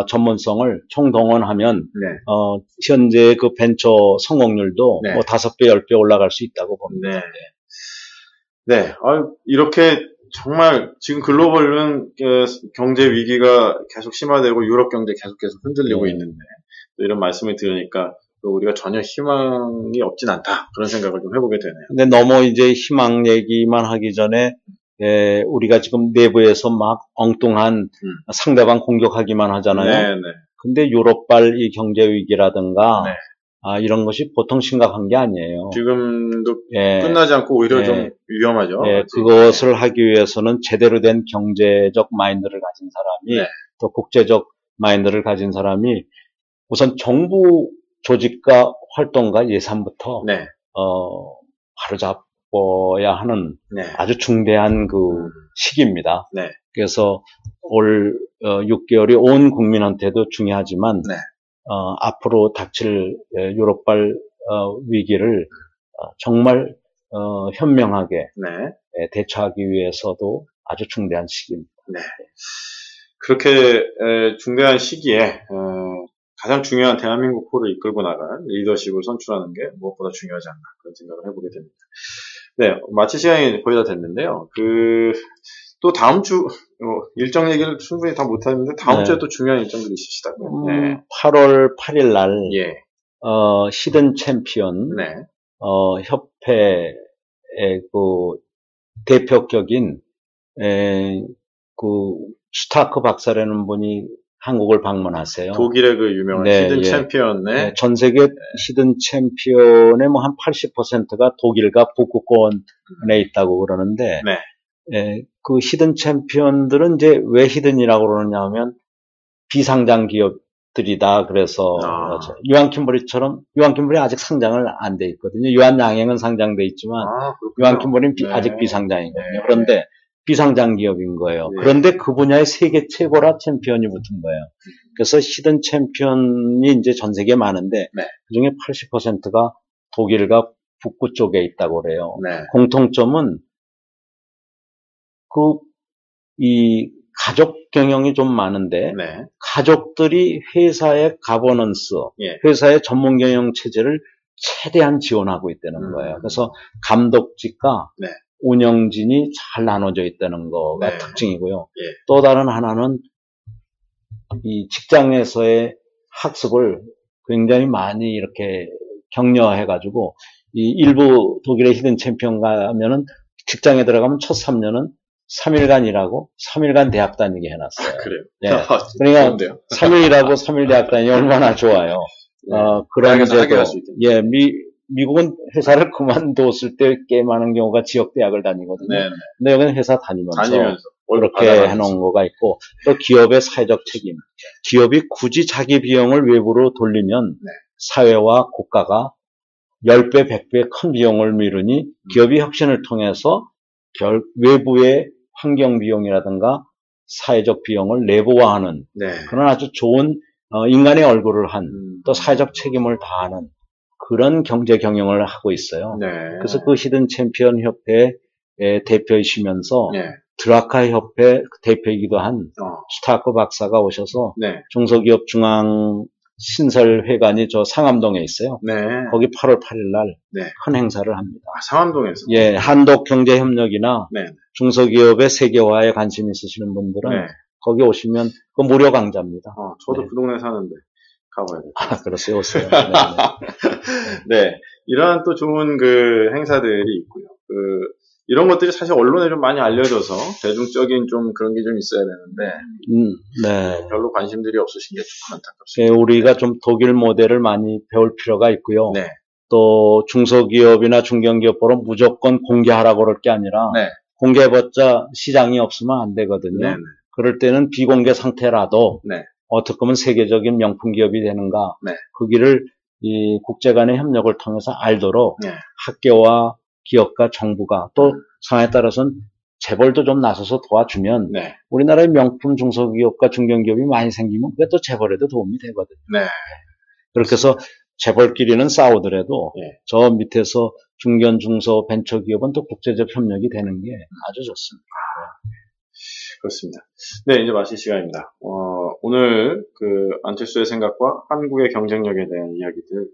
전문성을 총동원하면 현재 그 벤처 성공률도 뭐 5배, 10배 올라갈 수 있다고 봅니다.
이렇게 정말 지금 글로벌은 경제 위기가 계속 심화되고 유럽 경제 계속 흔들리고 있는데 또 이런 말씀을 들으니까 또 우리가 전혀 희망이 없진 않다 그런 생각을 좀 해보게 되네요.
근데 너무 이제 희망 얘기만 하기 전에 우리가 지금 내부에서 막 엉뚱한 상대방 공격하기만 하잖아요. 근데 유럽발 이 경제 위기라든가 이런 것이 보통 심각한 게 아니에요.
지금도 끝나지 않고 오히려 좀 위험하죠.
그것을 하기 위해서는 제대로 된 경제적 마인드를 가진 사람이 또 국제적 마인드를 가진 사람이 우선 정부 조직과 활동과 예산부터 바로잡아야 하는 아주 중대한 그 시기입니다. 그래서 올 6개월이 온 국민한테도 중요하지만 앞으로 닥칠 유럽발 위기를 정말 현명하게 대처하기 위해서도 아주 중대한 시기입니다.
그렇게 중대한 시기에 가장 중요한 대한민국호를 이끌고 나갈 리더십을 선출하는 게 무엇보다 중요하지 않나 그런 생각을 해보게 됩니다. 마칠 시간이 거의 다 됐는데요. 또 다음 주 일정 얘기를 충분히 다 못하는데 다음 주에 또 중요한 일정들이 있으시다고요. 네.
8월 8일 날
예.
히든 챔피언
네.
협회의 그 대표격인 그 슈타크 박사라는 분이 한국을 방문하세요.
독일의 그 유명한 히든 챔피언의
전 세계 히든 챔피언의 뭐 한 80%가 독일과 북구권에 있다고 그러는데 그 히든 챔피언들은 이제 왜 히든이라고 그러느냐 하면 비상장 기업들이다. 그래서 유한킴버리처럼 유한킴버리 아직 상장을 안 돼 있거든요. 유한양행은 상장돼 있지만 유한킴버리는 아직 비상장이거든요. 그런데 비상장 기업인 거예요. 그런데 그 분야의 세계 최고라 챔피언이 붙은 거예요. 그래서 히든 챔피언이 이제 전 세계에 많은데 그중에 80%가 독일과 북부 쪽에 있다고 그래요. 공통점은 이 가족 경영이 좀 많은데 가족들이 회사의 가버넌스, 회사의 전문 경영 체제를 최대한 지원하고 있다는 거예요. 그래서 감독직과 운영진이 잘 나눠져 있다는 거가 특징이고요. 또 다른 하나는 이 직장에서의 학습을 굉장히 많이 이렇게 격려해가지고 이 일부 독일의 히든 챔피언 가면은 직장에 들어가면 첫 3년은 3일간 일하고 3일간 대학 다니게 해놨어요.
그래요?
그러니까 3일 일하고 3일 대학 다니기 얼마나 좋아요. 그런 제도. 미국은 회사를 그만뒀을 때 꽤 많은 경우가 지역 대학을 다니거든요. 근데 여기는 회사 다니면서 그렇게 해놓은 거가 있고, 또 기업의 사회적 책임. 기업이 굳이 자기 비용을 외부로 돌리면 사회와 국가가 10배, 100배 큰 비용을 미루니 기업이 혁신을 통해서 외부의 환경 비용이라든가 사회적 비용을 내부화하는 그런 아주 좋은 인간의 얼굴을 한 또 사회적 책임을 다하는 그런 경제 경영을 하고 있어요. 그래서 그 히든 챔피언 협회의 대표이시면서 드라카 협회 대표이기도 한 슈타크 박사가 오셔서 중소기업 중앙 신설회관이 저 상암동에 있어요. 거기 8월 8일 날 큰 행사를 합니다.
상암동에서?
한독경제협력이나 중소기업의 세계화에 관심 있으시는 분들은 거기 오시면 그 무료 강좌입니다.
저도 그 동네 사는데 가봐야 돼요.
그렇어요. 오세요.
이러한 또 좋은 그 행사들이 있고요. 이런 것들이 사실 언론에 좀 많이 알려져서 대중적인 좀 그런 게 좀 있어야 되는데 별로 관심들이 없으신 게 좀 안타깝습니다.
우리가 좀 독일 모델을 많이 배울 필요가 있고요. 또 중소기업이나 중견기업보로 무조건 공개하라고 그럴 게 아니라 공개해봤자 시장이 없으면 안 되거든요. 그럴 때는 비공개 상태라도 어떻게 하면 세계적인 명품 기업이 되는가 그 길을 이 국제 간의 협력을 통해서 알도록 학교와 기업과 정부가 또 상황에 따라서는 재벌도 좀 나서서 도와주면 우리나라의 명품 중소기업과 중견기업이 많이 생기면 그게 또 재벌에도 도움이 되거든요. 그렇게 해서 재벌끼리는 싸우더라도 저 밑에서 중견, 중소, 벤처기업은 또 국제적 협력이 되는 게 아주 좋습니다.
그렇습니다. 이제 마칠 시간입니다. 오늘 그 안철수의 생각과 한국의 경쟁력에 대한 이야기들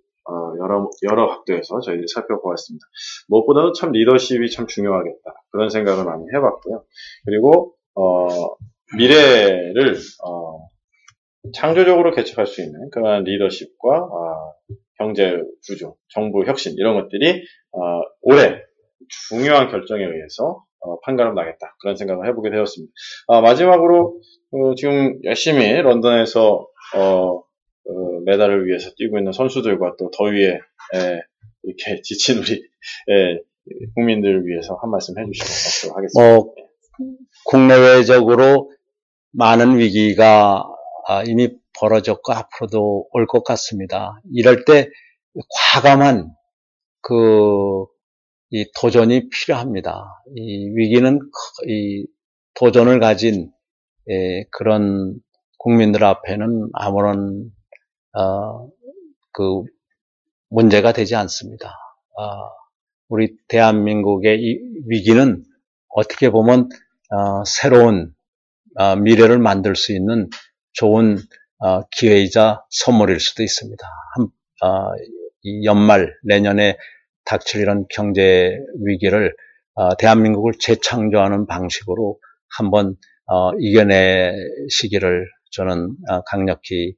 여러 각도에서 저희들이 살펴보았습니다. 무엇보다도 참 리더십이 참 중요하겠다. 그런 생각을 많이 해봤고요. 그리고 미래를 창조적으로 개척할 수 있는 그런 리더십과 경제 구조, 정부 혁신 이런 것들이 올해 중요한 결정에 의해서 판가름 나겠다. 그런 생각을 해보게 되었습니다. 마지막으로 지금 열심히 런던에서 메달을 위해서 뛰고 있는 선수들과 또 더위에 이렇게 지친 우리 국민들을 위해서 한 말씀 해주시도록 하겠습니다.
국내외적으로 많은 위기가 이미 벌어졌고 앞으로도 올 것 같습니다. 이럴 때 과감한 이 도전이 필요합니다. 이 위기는 이 도전을 가진 그런 국민들 앞에는 아무런 그 문제가 되지 않습니다. 우리 대한민국의 이 위기는 어떻게 보면 새로운 미래를 만들 수 있는 좋은 기회이자 선물일 수도 있습니다. 이 연말 내년에 닥칠 이런 경제 위기를 대한민국을 재창조하는 방식으로 한번 이겨내시기를 저는 강력히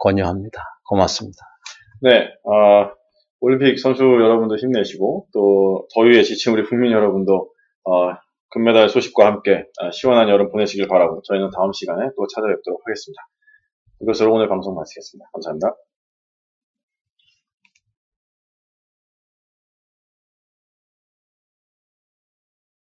권유합니다. 고맙습니다.
네, 올림픽 선수 여러분도 힘내시고 또 더위에 지친 우리 국민 여러분도 금메달 소식과 함께 시원한 여름 보내시길 바라고 저희는 다음 시간에 또 찾아뵙도록 하겠습니다. 이것으로 오늘 방송 마치겠습니다. 감사합니다.